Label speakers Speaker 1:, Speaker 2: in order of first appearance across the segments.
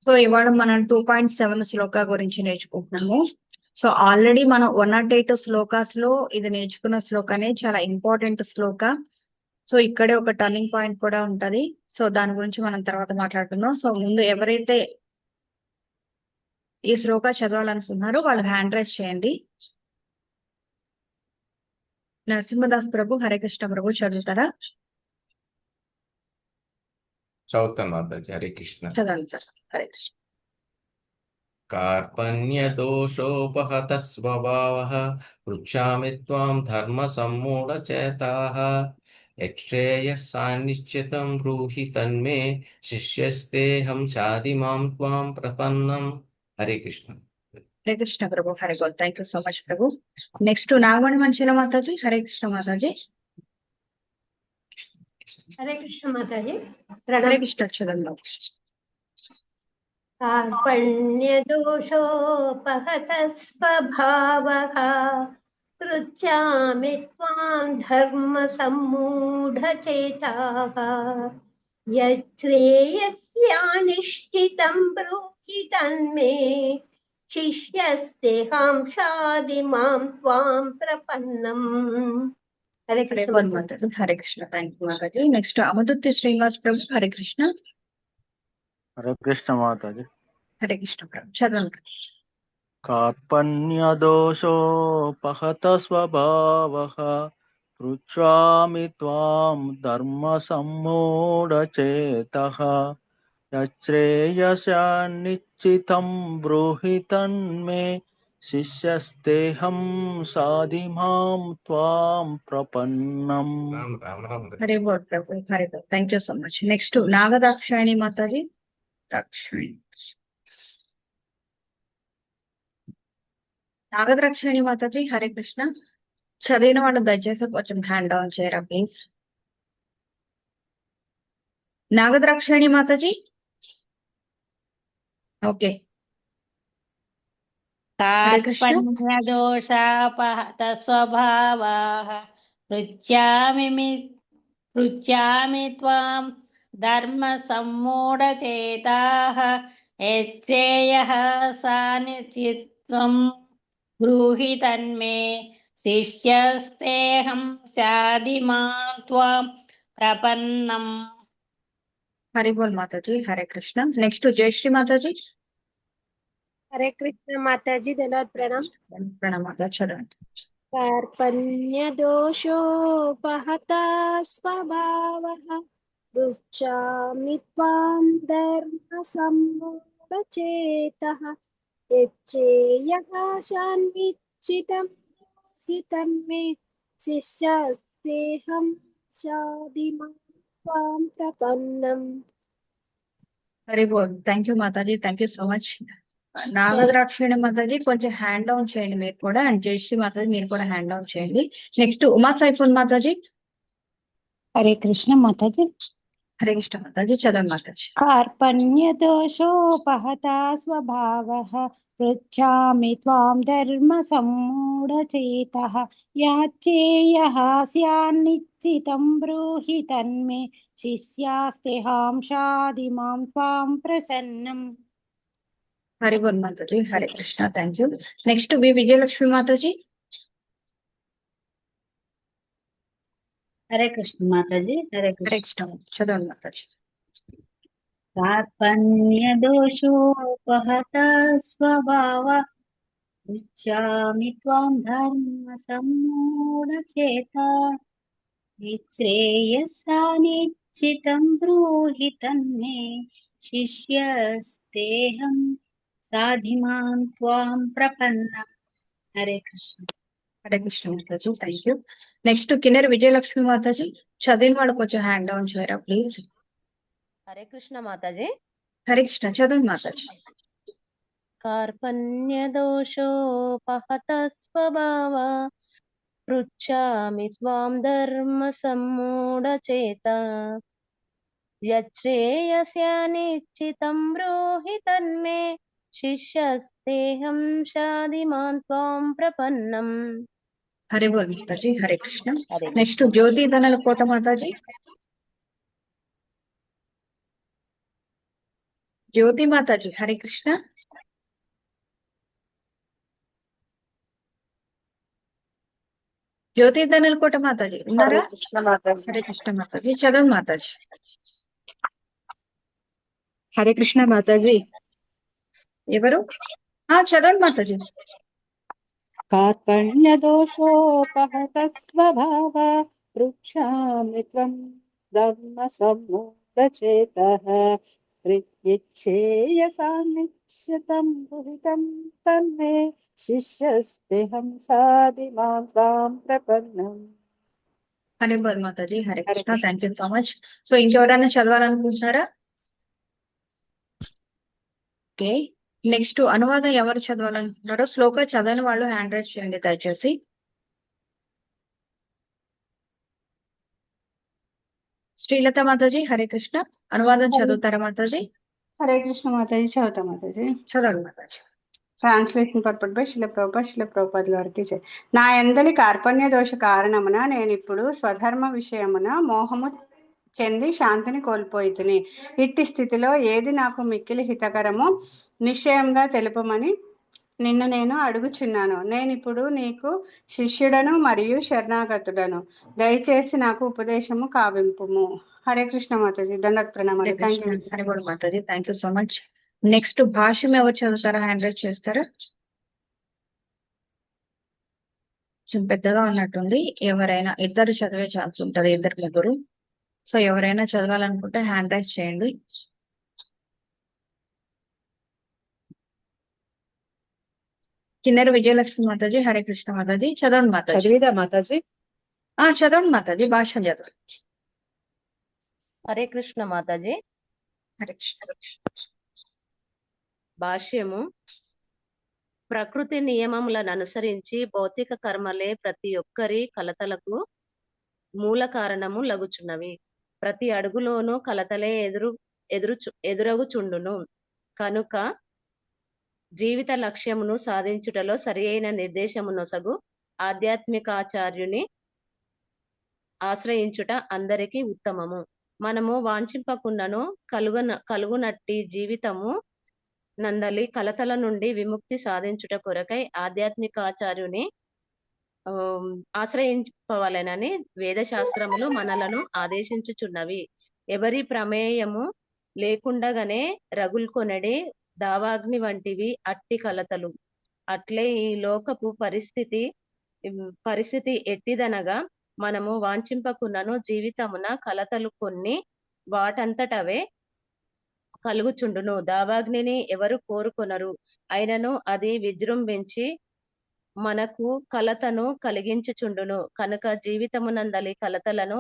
Speaker 1: So ఇవాళ మనం 2.7 శ్లోక గురించి నేర్చుకుంటున్నాము. సో ఆల్రెడీ మనం 108 శ్లోకాస్ లో ఇది నేర్చుకున్న శ్లోకనే చాలా ఇంపార్టెంట్ శ్లోక. సో ఇక్కడే ఒక టర్నింగ్ పాయింట్ కూడా ఉంటది. సో దాని గురించి మనం తర్వాత మాట్లాడుకుందాం. సో ముందు ఎవరైతే ఈ శ్లోక చదవాలనుకుంటున్నారో వాళ్ళు హ్యాండ్ రైజ్ చేయండి. నరసింహదాస్ ప్రభు, హరే కృష్ణ ప్రభు చదువుతారా?
Speaker 2: చదువుతాను మాతాజీ. హరే కృష్ణ.
Speaker 1: చదువుతారు. హరే కృష్ణ.
Speaker 2: కార్పణ్యదోషోపహత స్వభావః పృచ్ఛామి త్వాం ధర్మ సమ్మూఢచేతాః యక్షేయస్సాన్నిశ్చితం బ్రూహి తన్మే శిష్యస్తేహం చాదిమాం త్వాం ప్రపన్నం. హరే కృష్ణ.
Speaker 1: హరే కృష్ణ ప్రభు, హరే గోడ్. థ్యాంక్ యూ సో మచ్ ప్రభు. నెక్స్ట్ నాగమణి మంచిల మాతాజీ. హరే కృష్ణ మాతాజీ.
Speaker 3: హరే కృష్ణ మాతాజీ.
Speaker 1: హరే కృష్ణ చదవండి.
Speaker 3: కార్పణ్యదోషోపహత స్వభావః పృచ్ఛామి త్వాం ధర్మ సమ్మూఢచేతాః యచ్ఛ్రేయస్యానిశ్చితం బ్రూహి తన్మే శిష్యస్తేహం షాదిమాం త్వాం ప్రపన్నం. హరే
Speaker 1: హరే
Speaker 3: కృష్ణ
Speaker 1: గోడ్ మాతాజీ. హరే కృష్ణ. థ్యాంక్ యూ మాతాజీ. నెక్స్ట్ అమదుర్తి శ్రీనివాస్ ప్రభు. హరే కృష్ణ.
Speaker 4: హరే కృష్ణ మాతాజీ.
Speaker 1: హరే కృష్ణ ప్రభు చదవండి.
Speaker 4: కార్పణ్యదోషోపహత స్వభావః పృచ్ఛామి త్వాం ధర్మ సమ్మూఢచేతః యచ్ఛ్రేయస్యాన్నిశ్చితం బ్రూహి తన్మే శిష్యస్తేహం సాధిమాం త్వాం ప్రపన్నం.
Speaker 2: రామ్ రామ్ రామ్.
Speaker 1: హరే గోడ్ ప్రభు. హరే గోడ్. Thank you so much. Next Nagadakshayani మాతాజీ. దాక్షాయణి నాగద్రాక్షాయణి మాతాజీ. హరే కృష్ణ. చదివిన వాళ్ళు దయచేసి కొంచెం హ్యాండ్ డౌన్ చేయరా ప్లీజ్. నాగద్రాక్షాయణి మాతాజీ. ఓకే. హరే కృష్ణ.
Speaker 5: కార్పణ్యదోషాపహత స్వభావాః పృచ్ఛామి త్వాం ధర్మ సమ్మూఢచేతాః యచ్ఛేయః సానిచిత్వం బ్రూహి తన్మే శిష్యస్తేహం శాదిమాం త్వాం ప్రపన్నం.
Speaker 1: హరి బోల్ మాతాజీ. హరే కృష్ణ. నెక్స్ట్ జయశ్రీ మాతాజీ.
Speaker 6: హరే కృష్ణ మాతాజీ. ధన్యవాద ప్రణాం.
Speaker 1: ప్రణామ మాతా చదవండి.
Speaker 6: కార్పణ్యదోషోపహత స్వభావః పృచ్ఛామి త్వాం ధర్మ సమ్మూఢచేతః యచ్ఛేయః సాన్నిశ్చితం బ్రూహి తన్మే శిష్యస్తేహం షాదిమాం త్వాం ప్రపన్నం.
Speaker 1: హరి బోల్. థ్యాంక్ యూ మాతాజీ. Thank you so much. Nagadrakshayani మాతాజీ కొంచెం హ్యాండ్ డౌన్ చేయండి మీరు కూడా. అండ్ జయశ్రీ మాతాజీ మీరు కూడా హ్యాండ్ డౌన్ చేయండి. నెక్స్ట్ ఉమా సైఫుల్ మాతాజీ.
Speaker 7: హరే కృష్ణ మాతాజీ.
Speaker 1: హరే కృష్ణ మాతాజీ చదవండి మాతాజీ.
Speaker 7: కార్పణ్యదోషోపహత స్వభావః పృచ్ఛామి త్వాం ధర్మ సమ్మూఢచేతః యాచ్ఛేయః స్యాన్నిశ్చితం బ్రూహి తన్మే శిష్యాస్తేహం షాదిమాం త్వాం ప్రసన్నం.
Speaker 1: హరి బోల్ మాతాజీ. Hare Krishna. Thank you. Next V Vijayalakshmi మాతాజీ.
Speaker 5: హరే కృష్ణ మాతాజీ. హరే
Speaker 1: హరే కృష్ణ చదవండి మాతాజీ.
Speaker 5: కార్పణ్యదోషోపహత స్వభావః పృచ్ఛామి త్వాం ధర్మ సమ్మూఢచేతాః యచ్ఛ్రేయస్సానిశ్చితం బ్రూహి తన్మే శిష్యస్తేహం సాధిమాం త్వాం ప్రపన్నం. హరే కృష్ణ.
Speaker 1: హరే కృష్ణ మాతాజీ. Thank you. Next Kinnera Vijayalakshmi మాతాజీ. చదివిన వాళ్ళు కొంచెం హ్యాండ్ డౌన్ చేయరా ప్లీజ్.
Speaker 8: హరే కృష్ణ మాతాజీ.
Speaker 1: హరే కృష్ణ చదవండి మాతాజీ.
Speaker 8: కార్పణ్యదోషోపహత స్వభావ పృచ్ఛామి త్వాం ధర్మ సమ్మూఢచేతా యచ్ఛ్రేయస్యానిశ్చితం బ్రూహి తన్మే శిష్యస్తేహం షాదిమాం త్వాం ప్రపన్నం.
Speaker 1: హరి బోల్ మాతాజీ. హరే కృష్ణ.
Speaker 8: హరే
Speaker 1: నెక్స్ట్ జ్యోతి ధనల కోట మాతాజీ. జ్యోతి మాతాజీ హరే కృష్ణ. జ్యోతి ధనల్కోట మాతాజీ ఉన్నారా? హరే కృష్ణ మాతాజీ చదవండి మాతాజీ.
Speaker 9: హరే కృష్ణ మాతాజీ.
Speaker 1: ఎవరు? చదవండి మాతాజీ.
Speaker 9: కార్పణ్య దోషోపహత స్వభావ పృచ్ఛామి త్వం ధర్మ సమ్మూఢచేతః శ్రేయసాన్నిశ్చితం భువితం తన్మే శిష్యస్తేహం సాధిమాం త్వాం ప్రపన్నం.
Speaker 1: హరే బోల్ మాతాజీ Hare Krishna. Thank you so much. So ఇంకెవరైనా చదవాలనుకుంటున్నారా? ఓకే, నెక్స్ట్ అనువాదం ఎవరు చదవాలనుకుంటున్నారో శ్లోక చదవని వాళ్ళు హ్యాండ్ రైజ్ చేయండి దయచేసి. శ్రీలత మాతాజీ హరే కృష్ణ. అనువాదం చదువుతారా మాతాజీ?
Speaker 10: హరే కృష్ణ మాతాజీ. చదువుతా మాతాజీ.
Speaker 1: చదవండి మాతాజీ.
Speaker 10: ట్రాన్స్లేషన్ పర్పట్ బై శిల ప్రభుపాదుల వారికి జై. నా యందలి కార్పణ్య దోష కారణమున నేనిప్పుడు స్వధర్మ విషయమున మోహము చెంది శాంతిని కోల్పోయితిని. ఇట్టి స్థితిలో ఏది నాకు మిక్కిలి హితకరమో నిశ్చయంగా తెలుపమని నిన్ను నేను అడుగుచున్నాను. నేనిప్పుడు నీకు శిష్యుడను మరియు శరణాగతుడను. దయచేసి నాకు ఉపదేశము కావింపుము. హరే కృష్ణ మాతాజీ. దండత్ ప్రణామాలు. Thank you.
Speaker 1: హరే బోల్ మాతాజీ. Thank you so much. Next భాష్యం ఎవరు చదువుతారా? హ్యాండ్ రైజ్ చేస్తారా? కొంచెం పెద్దగా ఉన్నట్టుంది. ఎవరైనా ఇద్దరు చదివే ఛాన్స్ ఉంటది, ఇద్దరు ముగ్గురు. సో ఎవరైనా చదవాలనుకుంటే హ్యాండ్ రైజ్ చేయండి. కిన్నెర విజయలక్ష్మి మాతాజీ హరే కృష్ణ మాతాజీ చదవండి మాతాజీ.
Speaker 9: చదివిదా మాతాజీ?
Speaker 1: చదవండి మాతాజీ. భాష్యం చదవండి.
Speaker 8: హరే కృష్ణ మాతాజీ.
Speaker 1: హరే కృష్ణ.
Speaker 8: భాష్యము. ప్రకృతి నియమములను అనుసరించి భౌతిక కర్మలే ప్రతి ఒక్కరి కలతలకు మూల కారణము లగుచున్నవి. ప్రతి అడుగులోనూ కలతలే ఎదురగుచుండును. కనుక జీవిత లక్ష్యమును సాధించుటలో సరి అయిన నిర్దేశము నొసగు ఆధ్యాత్మికాచార్యుని ఆశ్రయించుట అందరికీ ఉత్తమము. మనము వాంఛింపకుండాను కలుగునట్టి జీవితము నందలి కలతల నుండి విముక్తి సాధించుట కొరకై ఆధ్యాత్మికాచార్యుని ఆశ్రయింపవలెనని వేదశాస్త్రములు మనలను ఆదేశించుచున్నవి. ఎవరి ప్రమేయము లేకుండగానే రగుల్కొనడి దావాగ్ని వంటివి అట్టి కలతలు. అట్లే ఈ లోకపు పరిస్థితి ఎట్టిదనగా మనము వాంఛింపకున్నను జీవితమున కలతలు కొన్ని వాటంతటవే కలుగుచుండును. దావాగ్నిని ఎవరు కోరుకొనరు. అయినను అది విజృంభించి మనకు కలతను కలిగించుచుండును. కనుక జీవితమునందలి కలతలను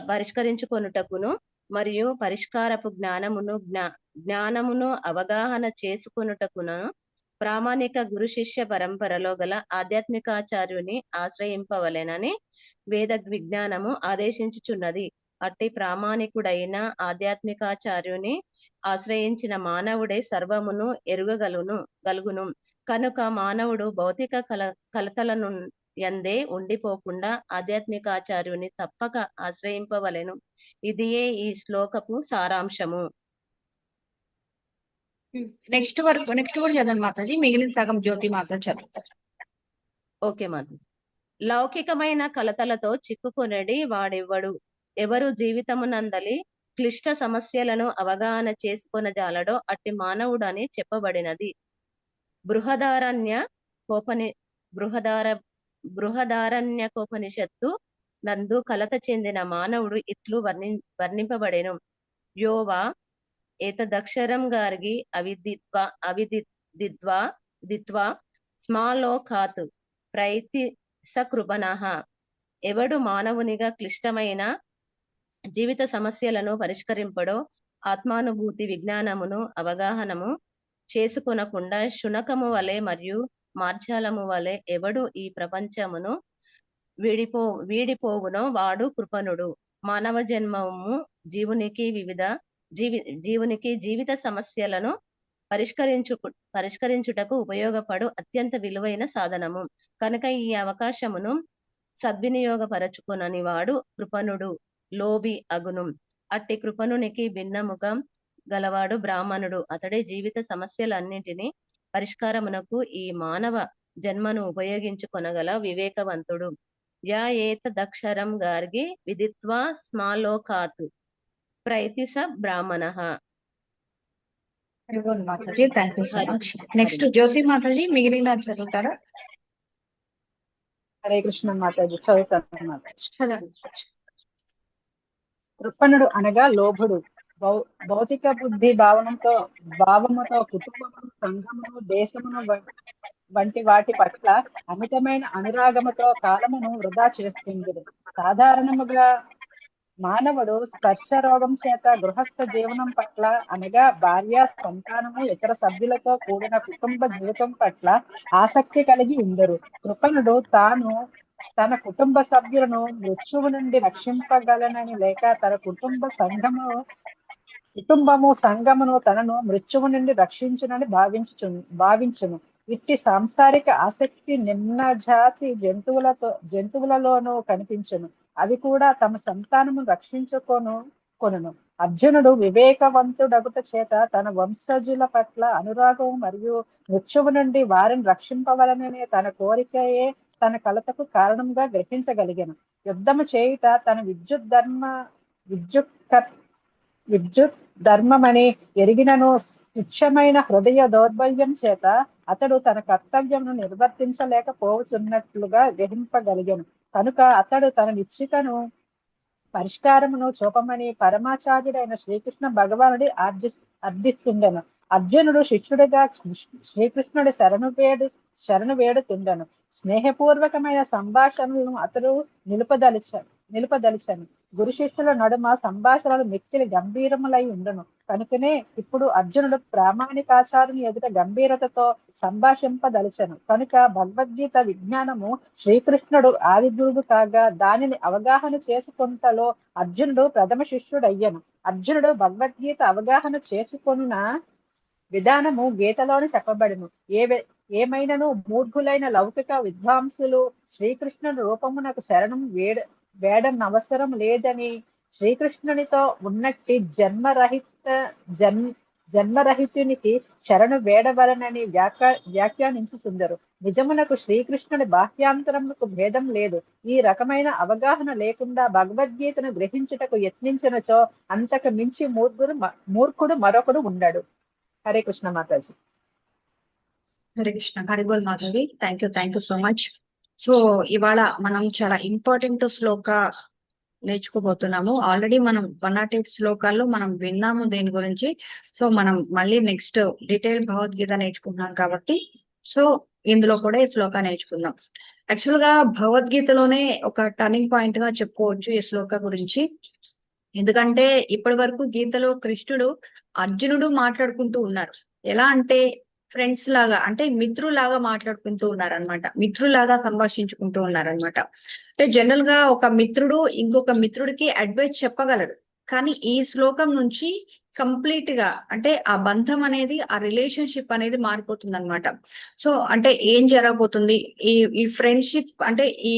Speaker 8: పరిష్కరించుకొనుటకును మరియు పరిష్కారపు జ్ఞానమును అవగాహన చేసుకొనుటకును ప్రామాణిక గురు శిష్య పరంపరలో గల ఆధ్యాత్మికాచార్యుని ఆశ్రయింపవలెనని వేద విజ్ఞానము ఆదేశించుచున్నది. అట్టి ప్రామాణికుడైన ఆధ్యాత్మికాచార్యుని ఆశ్రయించిన మానవుడే సర్వమును గలుగును. కనుక మానవుడు భౌతిక కలతలను యందే ఉండిపోకుండా ఆధ్యాత్మికాచార్యుని తప్పక ఆశ్రయింపవలెను. ఇదియే ఈ శ్లోకపు సారాంశము.
Speaker 1: నెక్స్ట్ కూడా చదవండి మాతాజీ. మిగిలిన సగం జ్యోతి మాత చదువుతారు.
Speaker 8: ఓకే మాతాజీ. లౌకికమైన కలతలతో చిక్కుకొనడి వాడెవ్వడు. ఎవరు జీవితమునందలి క్లిష్ట సమస్యలను అవగాహన చేసుకొనజాలడో అట్టి మానవుడు అని చెప్పబడినది. బృహదారణ్యకోపనిషత్తు నందు కలత చెందిన మానవుడు ఇట్లు వర్ణింపబడెను. యోవా ఏతదక్షరం గార్గి అవిదిత్వా స్మాలోకాత్ ప్రైతి సకృపణః. ఎవడు మానవునిగా క్లిష్టమైన జీవిత సమస్యలను పరిష్కరింపడో ఆత్మానుభూతి విజ్ఞానమును అవగాహనము చేసుకొనకుండా శునకము వలె మరియు మార్జాలము వలె ఎవడు ఈ ప్రపంచమును వీడిపోవునో వాడు కృపణుడు. మానవ జన్మము జీవునికి జీవిత సమస్యలను పరిష్కరించుటకు ఉపయోగపడు అత్యంత విలువైన సాధనము. కనుక ఈ అవకాశమును సద్వినియోగపరచుకొనని వాడు కృపణుడు, లోభి అగును. అట్టి కృపణునికి భిన్నముగా గలవాడు బ్రాహ్మణుడు. అతడే జీవిత సమస్యలన్నింటినీ పరిష్కారమునకు ఈ మానవ జన్మను ఉపయోగించుకొనగల వివేకవంతుడు. యా ఏతదక్షరం గార్గి విదిత్వా స్మాలోకాత్ ప్రైతి స బ్రాహ్మణః.
Speaker 1: వెరీ గుడ్ మాతాజీ, thank you so much. Next Jyoti మాతాజీ, మిగిలిన చదువుతారా?
Speaker 9: హరే కృష్ణ మాతాజీ, చదువుతాను మాతాజీ.
Speaker 1: చదవండి.
Speaker 9: కృపణుడు అనగా లోభుడు. భౌతిక బుద్ధి భావముతో కుటుంబమును, సంఘమును, దేశమును వంటి వాటి పట్ల అమితమైన అనురాగముతో కాలమును వృధా చేస్తుంది. సాధారణముగా మానవుడు స్పర్శ రోగం చేత గృహస్థ జీవనం పట్ల అనగా భార్య, సంతానము, ఇతర సభ్యులతో కూడిన కుటుంబ జీవితం పట్ల ఆసక్తి కలిగి ఉండరు. కృపణుడు తాను తన కుటుంబ సభ్యులను మృత్యువు నుండి రక్షింపగలనని లేక తన కుటుంబము సంఘమును తనను మృత్యువు నుండి రక్షించునని భావించును. ఇట్టి సాంసారిక ఆసక్తి నిమ్న జాతి జంతువులలోనూ కనిపించును. అవి కూడా తమ సంతానము కొనును. అర్జునుడు వివేకవంతుడగుట చేత తన వంశజుల పట్ల అనురాగం మరియు మృత్యువు నుండి వారిని రక్షింపవలననే తన కోరికయే తన కలతకు కారణంగా గ్రహించగలిగాను. యుద్ధము చేయుట తన విద్యుత్ ధర్మమని ఎరిగినను తుచ్చమైన హృదయ దౌర్బల్యం చేత అతడు తన కర్తవ్యమును నిర్వర్తించలేకపోతున్నట్లుగా గ్రహింపగలిగాను. కనుక అతడు తన నిశ్చితను పరిష్కారమును చూపమని పరమాచార్యుడైన శ్రీకృష్ణ భగవానుడి అర్థిస్తుండెను. అర్జునుడు శిష్యుడిగా శ్రీకృష్ణుడి శరణు వేడుతుండెను. స్నేహపూర్వకమైన సంభాషణలను అతడు నిలుపదలిచాను. గురు శిష్యుల నడుమ సంభాషణలు మిక్కిలి గంభీరములై ఉండను. కనుకనే ఇప్పుడు అర్జునుడు ప్రామాణికాచారుని ఎదుట గంభీరతతో సంభాషింపదలిచెను. కనుక భగవద్గీత విజ్ఞానము శ్రీకృష్ణుడు ఆది గురువు కాగా దానిని అవగాహన చేసుకొనుటలో అర్జునుడు ప్రథమ శిష్యుడయ్యను. అర్జునుడు భగవద్గీత అవగాహన చేసుకొనున్న విధానము గీతలోని చెప్పబడును. ఏమైనను మూర్ఖులైన లౌకిక విద్వాంసులు శ్రీకృష్ణుని రూపమునకు శరణం వేడనవసరం లేదని శ్రీకృష్ణునితో ఉన్నట్టి జన్మరహితునికి శరణు వేడవలనని వ్యాఖ్యానించుచుందరు. నిజమునకు శ్రీకృష్ణుని బాహ్యాంతరములకు భేదం లేదు. ఈ రకమైన అవగాహన లేకుండా భగవద్గీతను గ్రహించుటకు యత్నించినచో అంతకు మించి మూర్ఖుడు మరొకడు ఉండడు. హరే కృష్ణ మాతాజీ.
Speaker 1: Hare Krishna. Haribol Madhavi, thank you so much. So ఇవాళ మనం చాలా ఇంపార్టెంట్ శ్లోక నేర్చుకోబోతున్నాము. ఆల్రెడీ మనం 108 శ్లోకాల్లో మనం విన్నాము దీని గురించి. సో మనం మళ్ళీ నెక్స్ట్ డీటెయిల్ భగవద్గీత నేర్చుకుంటున్నాం కాబట్టి సో ఇందులో కూడా ఈ శ్లోక నేర్చుకుందాం. యాక్చువల్ గా భగవద్గీతలోనే ఒక టర్నింగ్ పాయింట్ గా చెప్పుకోవచ్చు ఈ శ్లోక గురించి. ఎందుకంటే ఇప్పటి వరకు గీతలో కృష్ణుడు అర్జునుడు మాట్లాడుకుంటూ ఉన్నారు. ఎలా అంటే ఫ్రెండ్స్ లాగా, అంటే మిత్రులాగా మాట్లాడుకుంటూ ఉన్నారనమాట. మిత్రులాగా సంభాషించుకుంటూ ఉన్నారనమాట. అంటే జనరల్ గా ఒక మిత్రుడు ఇంకొక మిత్రుడికి అడ్వైస్ చెప్పగలడు. కానీ ఈ శ్లోకం నుంచి కంప్లీట్ గా అంటే ఆ బంధం అనేది, ఆ రిలేషన్షిప్ అనేది మారిపోతుంది అనమాట. సో అంటే ఏం జరగబోతుంది, ఈ ఫ్రెండ్షిప్ అంటే ఈ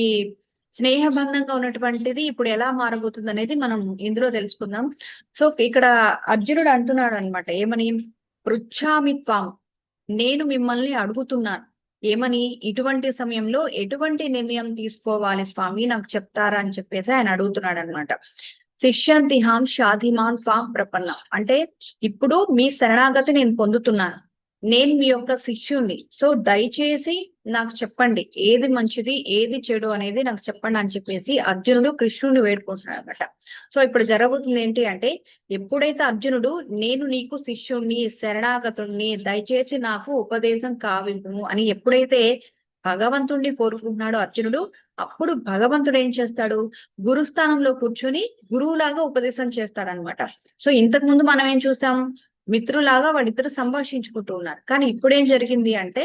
Speaker 1: స్నేహబంధంగా ఉన్నటువంటిది ఇప్పుడు ఎలా మారబోతుంది అనేది మనం ఇందులో తెలుసుకుందాం. సో ఇక్కడ అర్జునుడు అంటున్నాడు అనమాట, ఏమని, పృచ్ఛామి త్వాం, నేను మిమ్మల్ని అడుగుతున్నాను, ఏమని, ఇటువంటి సమయంలో ఎటువంటి నిర్ణయం తీసుకోవాలి స్వామి నాకు చెప్తారా అని చెప్పేసి ఆయన అడుగుతున్నాడు అనమాట. శిష్యంతిహాం షాధిమాన్ త్వాం ప్రపన్న, అంటే ఇప్పుడు మీ శరణాగతి నేను పొందుతున్నాను, నేను మీ యొక్క శిష్యుణ్ణి. సో దయచేసి నాకు చెప్పండి ఏది మంచిది ఏది చెడు అనేది నాకు చెప్పండి అని చెప్పేసి అర్జునుడు కృష్ణుడిని వేడుకుంటున్నాడు అనమాట. సో ఇప్పుడు జరగబోతుంది ఏంటి అంటే, ఎప్పుడైతే అర్జునుడు నేను నీకు శిష్యుణ్ణి శరణాగతుణ్ణి దయచేసి నాకు ఉపదేశం కావింపును అని ఎప్పుడైతే భగవంతుణ్ణి కోరుకుంటున్నాడు అర్జునుడు, అప్పుడు భగవంతుడు ఏం చేస్తాడు, గురుస్థానంలో కూర్చొని గురువులాగా ఉపదేశం చేస్తాడనమాట. సో ఇంతకు ముందు మనం ఏం చూసాం, మిత్రులాగా వాళ్ళిద్దరు సంభాషించుకుంటూ ఉన్నారు. కానీ ఇప్పుడు ఏం జరిగింది అంటే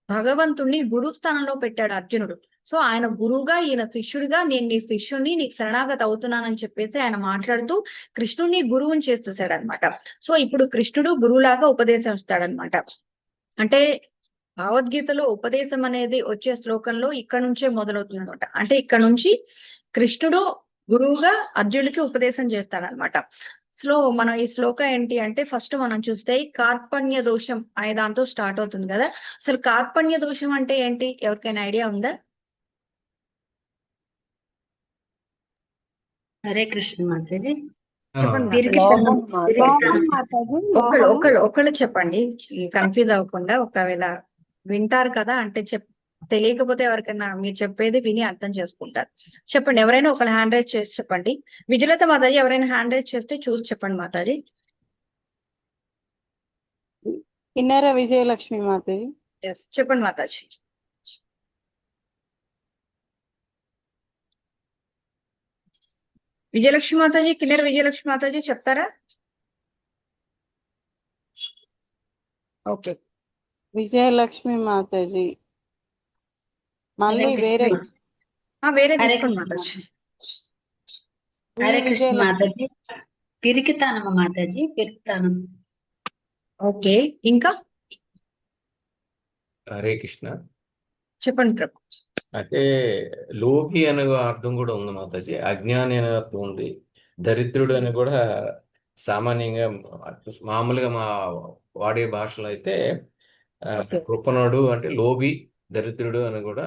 Speaker 1: భగవంతుణ్ణి గురు స్థానంలో పెట్టాడు అర్జునుడు. సో ఆయన గురువుగా, ఈయన శిష్యుడిగా, నేను నీ శిష్యుణ్ణి నీకు శరణాగతి అవుతున్నానని చెప్పేసి ఆయన మాట్లాడుతూ కృష్ణుడిని గురువుని చేసేసాడు అనమాట. సో ఇప్పుడు కృష్ణుడు గురువులాగా ఉపదేశం ఇస్తాడనమాట. అంటే భగవద్గీతలో ఉపదేశం అనేది వచ్చే శ్లోకంలో ఇక్కడ నుంచే మొదలవుతుంది అనమాట. అంటే ఇక్కడ నుంచి కృష్ణుడు గురువుగా అర్జునుడికి ఉపదేశం చేస్తాడనమాట. సో మనం ఈ శ్లోక ఏంటి అంటే ఫస్ట్ మనం చూస్తే కార్పణ్య దోషం అనే దాంతో స్టార్ట్ అవుతుంది కదా. అసలు కార్పణ్య దోషం అంటే ఏంటి, ఎవరికైనా ఐడియా ఉందా?
Speaker 5: హరే కృష్ణ మాతాజీ.
Speaker 1: చెప్పండి
Speaker 5: పిరికితనం
Speaker 6: లోభం మాతాజీ,
Speaker 1: ఒకళ్ళు చెప్పండి, కన్ఫ్యూజ్ అవ్వకుండా. ఒకవేళ వింటారు కదా అంటే తెలియకపోతే ఎవరికైనా మీరు చెప్పేది విని అర్థం చేసుకుంటారు. చెప్పండి, ఎవరైనా ఒకళ్ళు హ్యాండ్ రైజ్ చేసి చెప్పండి. విజయలత మాతాజీ ఎవరైనా హ్యాండ్ రైజ్ చేస్తే చూసి చెప్పండి మాతాజీ.
Speaker 11: కిన్నెర విజయలక్ష్మి మాతాజీ.
Speaker 1: Yes, చెప్పండి మాతాజీ. విజయలక్ష్మి మాతాజీ, కిన్నెర విజయలక్ష్మి మాతాజీ చెప్తారా? ఓకే,
Speaker 11: విజయలక్ష్మి మాతాజీ. మళ్ళీ వేరే
Speaker 1: వేరే
Speaker 5: హరే
Speaker 1: తీసుకోండి
Speaker 5: కృష్ణ
Speaker 1: మాతాజీ.
Speaker 5: హరే కృష్ణ
Speaker 11: విజయలక్ష్మి.
Speaker 5: మాతాజీ. పిరికితనము మాతాజీ, పిరికితనం.
Speaker 1: ఓకే, ఇంకా
Speaker 2: హరే కృష్ణ.
Speaker 1: చెప్పండి ప్రభు.
Speaker 2: అంటే లోభి అనే అర్థం కూడా ఉంది మాతాజీ, అజ్ఞాని అనే అర్థం ఉంది, దరిద్రుడు అని కూడా సామాన్యంగా మామూలుగా మా వాడే భాషలో అయితే
Speaker 1: ఓకే,
Speaker 2: కృపణుడు అంటే లోభి, దరిద్రుడు అని కూడా,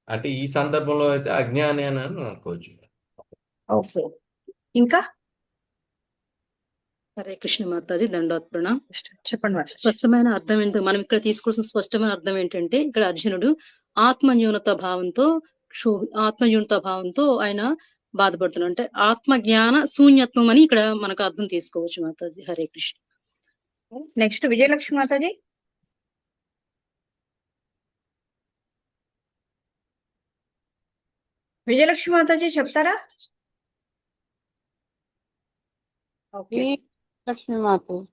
Speaker 2: అంటే ఈ సందర్భంలో అయితే అజ్ఞాని అని అనుకోవచ్చు.
Speaker 1: ఓకే, ఇంకా
Speaker 12: హరే కృష్ణ మాతాజీ, దండోత్పరణ.
Speaker 1: చెప్పండి మాతాజీ.
Speaker 12: స్పష్టమైన అర్థం ఏంటంటే, మనం ఇక్కడ తీసుకోవాల్సిన స్పష్టమైన అర్థం ఏంటంటే, ఇక్కడ అర్జునుడు ఆత్మన్యూనత భావంతో ఆయన బాధపడుతున్నాడు. అంటే ఆత్మ జ్ఞాన శూన్యత్వం అని ఇక్కడ మనకు అర్థం తీసుకోవచ్చు మాతాజీ. హరే కృష్ణ.
Speaker 1: నెక్స్ట్ విజయలక్ష్మి మాతాజీ. విజయలక్ష్మి మాతాజీ చెప్తారా? Okay,
Speaker 11: Lakshmi Mataji.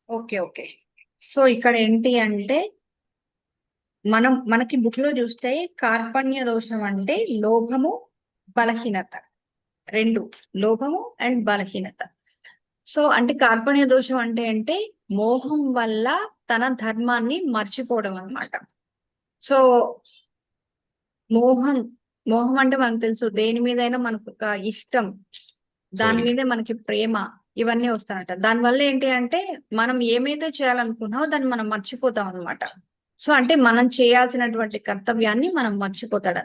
Speaker 1: Okay, okay. So ఇక్కడ ఏంటి అంటే మనకి బుక్ లో చూస్తే కార్పణ్య దోషం అంటే లోభము, బలహీనత, రెండు, లోభము అండ్ బలహీనత. సో అంటే కార్పణ్య దోషం అంటే మోహం వల్ల తన ధర్మాన్ని మర్చిపోవడం అన్నమాట. సో మోహం అంటే మనకు తెలుసు, దేని మీదైనా మనకు ఒక ఇష్టం, దాని మీదే మనకి ప్రేమ, ఇవన్నీ వస్తాయట. దానివల్ల ఏంటి అంటే మనం ఏమైతే చేయాలనుకున్నామో దాన్ని మనం మర్చిపోతాం అనమాట. సో అంటే మనం చేయాల్సినటువంటి కర్తవ్యాన్ని మనం మర్చిపోతాం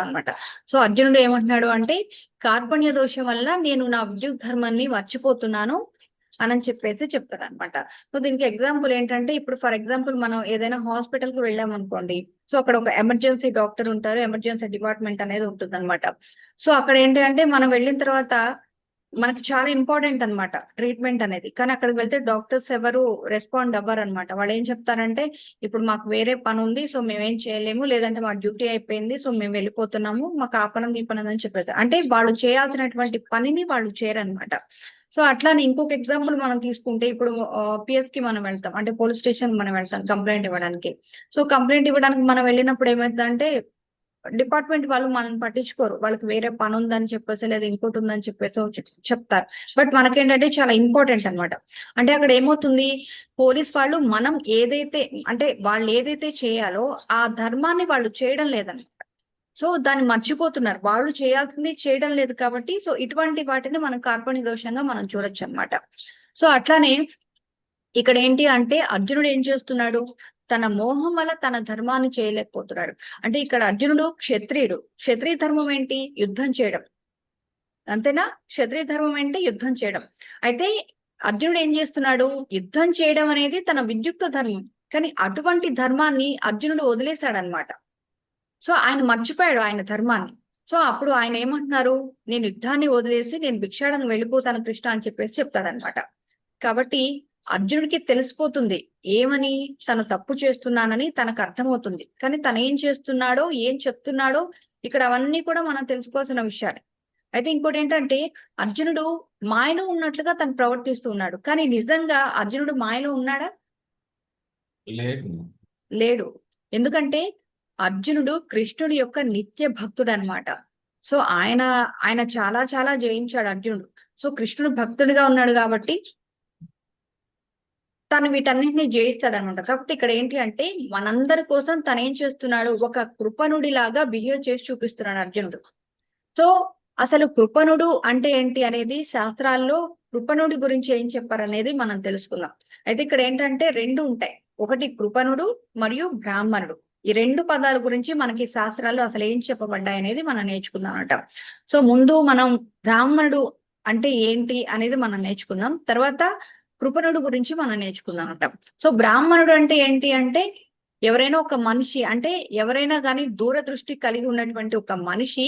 Speaker 1: అనమాట. సో అర్జునుడు ఏమంటున్నాడు అంటే కార్పణ్య దోషం వల్ల నేను నా విద్యుత్ ధర్మాన్ని మర్చిపోతున్నాను అని చెప్పేసి చెప్తాడు అనమాట. సో దీనికి ఎగ్జాంపుల్ ఏంటంటే, ఇప్పుడు ఫర్ ఎగ్జాంపుల్ మనం ఏదైనా హాస్పిటల్ కి వెళ్ళాం అనుకోండి. సో అక్కడ ఒక ఎమర్జెన్సీ డాక్టర్ ఉంటారు, ఎమర్జెన్సీ డిపార్ట్మెంట్ అనేది ఉంటుంది అనమాట. సో అక్కడ ఏంటి అంటే మనం వెళ్ళిన తర్వాత మనకి చాలా ఇంపార్టెంట్ అన్నమాట ట్రీట్మెంట్ అనేది. కానీ అక్కడికి వెళ్తే డాక్టర్స్ ఎవరు రెస్పాండ్ అవ్వరు అనమాట. వాళ్ళు ఏం చెప్తారంటే, ఇప్పుడు మాకు వేరే పని ఉంది, సో మేమేం చేయలేము, లేదంటే మా డ్యూటీ అయిపోయింది, సో మేము వెళ్ళిపోతున్నాము, మాకు ఆ పని ఈ పని అని చెప్పేసి, అంటే వాళ్ళు చేయాల్సినటువంటి పనిని వాళ్ళు చేయరనమాట. సో అట్లానే ఇంకొక ఎగ్జాంపుల్ మనం తీసుకుంటే, ఇప్పుడు పిఎస్ కి మనం వెళ్తాం, అంటే పోలీస్ స్టేషన్ మనం వెళ్తాం కంప్లైంట్ ఇవ్వడానికి. సో కంప్లైంట్ ఇవ్వడానికి మనం వెళ్ళినప్పుడు ఏమైందంటే డిపార్ట్మెంట్ వాళ్ళు మనల్ని పట్టించుకోరు, వాళ్ళకి వేరే పని ఉందని చెప్పేసి లేదా ఇంకోటి ఉందని చెప్పేసి చెప్తారు. బట్ మనకేంటంటే చాలా ఇంపార్టెంట్ అన్నమాట. అంటే అక్కడ ఏమవుతుంది, పోలీస్ వాళ్ళు మనం ఏదైతే అంటే వాళ్ళు ఏదైతే చేయాలో ఆ ధర్మాన్ని వాళ్ళు చేయడం లేదన్నమాట. సో దాన్ని మర్చిపోతున్నారు, వాళ్ళు చేయాల్సింది చేయడం లేదు కాబట్టి. సో ఇటువంటి వాటిని మనం కార్పణ్య దోషంగా మనం చూడొచ్చు అన్నమాట. సో అట్లానే ఇక్కడ ఏంటి అంటే అర్జునుడు ఏం చేస్తున్నాడు, తన మోహం వల్ల తన ధర్మాన్ని చేయలేకపోతున్నాడు. అంటే ఇక్కడ అర్జునుడు క్షత్రియుడు, క్షత్రియ ధర్మం ఏంటి, యుద్ధం చేయడం, అంతేనా? క్షత్రియ ధర్మం ఏంటి, యుద్ధం చేయడం. అయితే అర్జునుడు ఏం చేస్తున్నాడు, యుద్ధం చేయడం అనేది తన విద్యుక్త ధర్మం, కానీ అటువంటి ధర్మాన్ని అర్జునుడు వదిలేశాడనమాట. సో ఆయన మర్చిపోయాడు ఆయన ధర్మాన్ని. సో అప్పుడు ఆయన ఏమంటున్నారు, నేను యుద్ధాన్ని వదిలేసి నేను భిక్షాటనకు వెళ్ళిపోతాను కృష్ణ అని చెప్పేసి చెప్తాడనమాట. కాబట్టి అర్జునుడికి తెలిసిపోతుంది ఏమని, తను తప్పు చేస్తున్నానని తనకు అర్థమవుతుంది. కానీ తను ఏం చేస్తున్నాడో ఏం చెప్తున్నాడో ఇక్కడ అవన్నీ కూడా మనం తెలుసుకోవాల్సిన విషయాలు. అయితే ఇంకోటి ఏంటంటే, అర్జునుడు మాయలో ఉన్నట్లుగా తను ప్రవర్తిస్తూ ఉన్నాడు, కానీ నిజంగా అర్జునుడు మాయలో ఉన్నాడా? లేడు. ఎందుకంటే అర్జునుడు కృష్ణుడి యొక్క నిత్య భక్తుడు అనమాట. సో ఆయన చాలా చాలా జయించాడు అర్జునుడు. సో కృష్ణుడు భక్తుడిగా ఉన్నాడు కాబట్టి తను వీటన్నిటిని జయిస్తాడు అనమాట. కాకపోతే ఇక్కడ ఏంటి అంటే మనందరి కోసం తను ఏం చేస్తున్నాడు, ఒక కృపణుడి లాగా బిహేవ్ చేసి చూపిస్తున్నాడు అర్జునుడు. సో అసలు కృపణుడు అంటే ఏంటి అనేది శాస్త్రాల్లో కృపణుడి గురించి ఏం చెప్పారనేది మనం తెలుసుకుందాం. అయితే ఇక్కడ ఏంటంటే రెండు ఉంటాయి, ఒకటి కృపణుడు మరియు బ్రాహ్మణుడు. ఈ రెండు పదాల గురించి మనకి శాస్త్రాల్లో అసలు ఏం చెప్పబడ్డాయి అనేది మనం నేర్చుకుందాం అన్నమాట. సో ముందు మనం బ్రాహ్మణుడు అంటే ఏంటి అనేది మనం నేర్చుకుందాం, తర్వాత కృపణుడు గురించి మనం నేర్చుకుందాం అన్నమాట. సో బ్రాహ్మణుడు అంటే ఏంటి అంటే ఎవరైనా ఒక మనిషి, అంటే ఎవరైనా కానీ దూరదృష్టి కలిగి ఉన్నటువంటి ఒక మనిషి,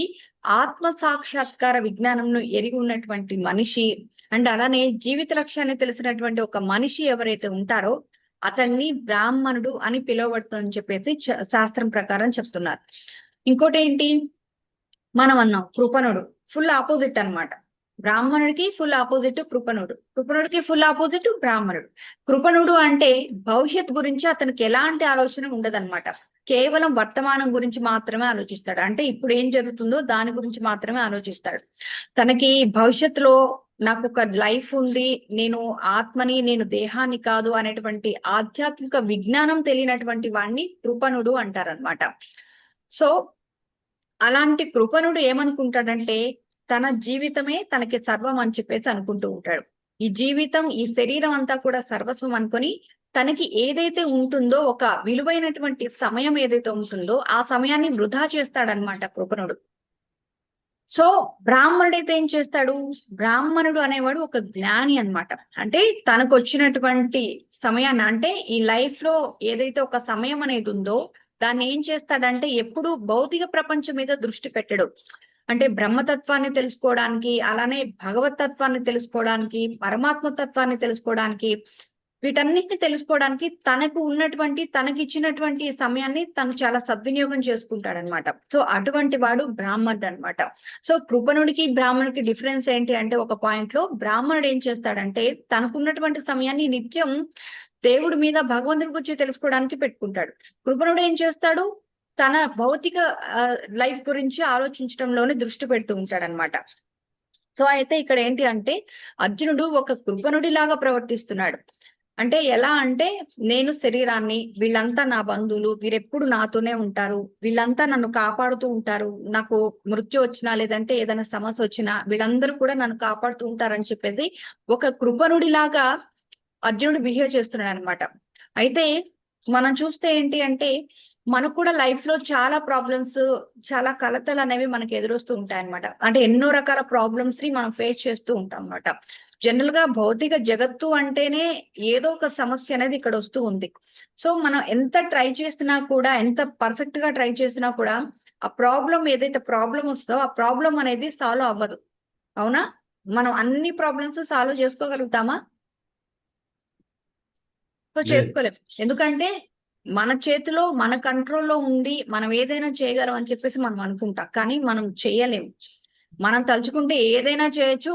Speaker 1: ఆత్మ సాక్షాత్కార విజ్ఞానంను ఎరిగి ఉన్నటువంటి మనిషి, అండ్ అలానే జీవిత లక్ష్యాన్ని తెలిసినటువంటి ఒక మనిషి ఎవరైతే ఉంటారో అతన్ని బ్రాహ్మణుడు అని పిలువబడుతుందని చెప్పేసి శాస్త్రం ప్రకారం చెప్తున్నారు. ఇంకోటి ఏంటి, మనం అన్నాం కృపణుడు ఫుల్ ఆపోజిట్ అన్నమాట. బ్రాహ్మణుడికి ఫుల్ ఆపోజిట్ కృపణుడు, కృపణుడికి ఫుల్ ఆపోజిట్ బ్రాహ్మణుడు. కృపణుడు అంటే భవిష్యత్ గురించి అతనికి ఎలాంటి ఆలోచన ఉండదన్నమాట, కేవలం వర్తమానం గురించి మాత్రమే ఆలోచిస్తాడు. అంటే ఇప్పుడు ఏం జరుగుతుందో దాని గురించి మాత్రమే ఆలోచిస్తాడు. తనకి భవిష్యత్తులో నాకు ఒక లైఫ్ ఉంది, నేను ఆత్మని, నేను దేహాన్ని కాదు అనేటువంటి ఆధ్యాత్మిక విజ్ఞానం తెలియనటువంటి వాడిని కృపణుడు అంటారనమాట. సో అలాంటి కృపణుడు ఏమనుకుంటాడంటే తన జీవితమే తనకి సర్వం అని చెప్పేసి అనుకుంటూ ఉంటాడు. ఈ జీవితం, ఈ శరీరం అంతా కూడా సర్వస్వం అనుకొని తనకి ఏదైతే ఉంటుందో, ఒక విలువైనటువంటి సమయం ఏదైతే ఉంటుందో ఆ సమయాన్ని వృధా చేస్తాడనమాట కృపణుడు. సో బ్రాహ్మణుడైతే ఏం చేస్తాడు, బ్రాహ్మణుడు అనేవాడు ఒక జ్ఞాని అన్నమాట. అంటే తనకు వచ్చినటువంటి సమయాన్ని, అంటే ఈ లైఫ్ లో ఏదైతే ఒక సమయం అనేది ఉందో దాన్ని ఏం చేస్తాడంటే ఎప్పుడు భౌతిక ప్రపంచం మీద దృష్టి పెట్టడు. అంటే బ్రహ్మతత్వాన్ని తెలుసుకోవడానికి, అలానే భగవత్ తత్వాన్ని తెలుసుకోవడానికి, పరమాత్మ తత్వాన్ని తెలుసుకోవడానికి, వీటన్నిటిని తెలుసుకోవడానికి తనకు ఉన్నటువంటి, తనకి ఇచ్చినటువంటి సమయాన్ని తను చాలా సద్వినియోగం చేసుకుంటాడనమాట. సో అటువంటి వాడు బ్రాహ్మణుడు అనమాట. సో కృపణుడికి బ్రాహ్మణుడికి డిఫరెన్స్ ఏంటి అంటే, ఒక పాయింట్ లో బ్రాహ్మణుడు ఏం చేస్తాడంటే తనకున్నటువంటి సమయాన్ని నిత్యం దేవుడి మీద, భగవంతుడి గురించి తెలుసుకోవడానికి పెట్టుకుంటాడు. కృపణుడు ఏం చేస్తాడు, తన భౌతిక లైఫ్ గురించి ఆలోచించడంలోనే దృష్టి పెడుతూ ఉంటాడు అనమాట. సో అయితే ఇక్కడ ఏంటి అంటే అర్జునుడు ఒక కృపణుడి లాగా ప్రవర్తిస్తున్నాడు. అంటే ఎలా అంటే, నేను శరీరాన్ని, వీళ్ళంతా నా బంధువులు, వీరెప్పుడు నాతోనే ఉంటారు, వీళ్ళంతా నన్ను కాపాడుతూ ఉంటారు, నాకు మృత్యు వచ్చినా లేదంటే ఏదైనా సమస్య వచ్చినా వీళ్ళందరూ కూడా నన్ను కాపాడుతూ ఉంటారని చెప్పేసి ఒక కృపణుడి లాగా అర్జునుడు బిహేవ్ చేస్తున్నాడు అనమాట. అయితే మనం చూస్తే ఏంటి అంటే మనకు కూడా లైఫ్ లో చాలా ప్రాబ్లమ్స్, చాలా కలతలు అనేవి మనకి ఎదురొస్తూ ఉంటాయి అనమాట. అంటే ఎన్నో రకాల ప్రాబ్లమ్స్ ని మనం ఫేస్ చేస్తూ ఉంటాం అనమాట. జనరల్ గా భౌతిక జగత్తు అంటేనే ఏదో ఒక సమస్య అనేది ఇక్కడ వస్తూ ఉంది. సో మనం ఎంత ట్రై చేసినా కూడా, ఎంత పర్ఫెక్ట్ గా ట్రై చేసినా కూడా ఆ ప్రాబ్లం, ఏదైతే ప్రాబ్లం వస్తుందో ఆ ప్రాబ్లం అనేది సాల్వ్ అవ్వదు. అవునా? మనం అన్ని ప్రాబ్లమ్స్ సాల్వ్ చేసుకోగలుగుతామా? సో చేసుకోలేం. ఎందుకంటే మన చేతిలో, మన కంట్రోల్లో ఉండి మనం ఏదైనా చేయగలం అని చెప్పేసి మనం అనుకుంటాం, కానీ మనం చేయలేము. మనం తలుచుకుంటే ఏదైనా చేయొచ్చు.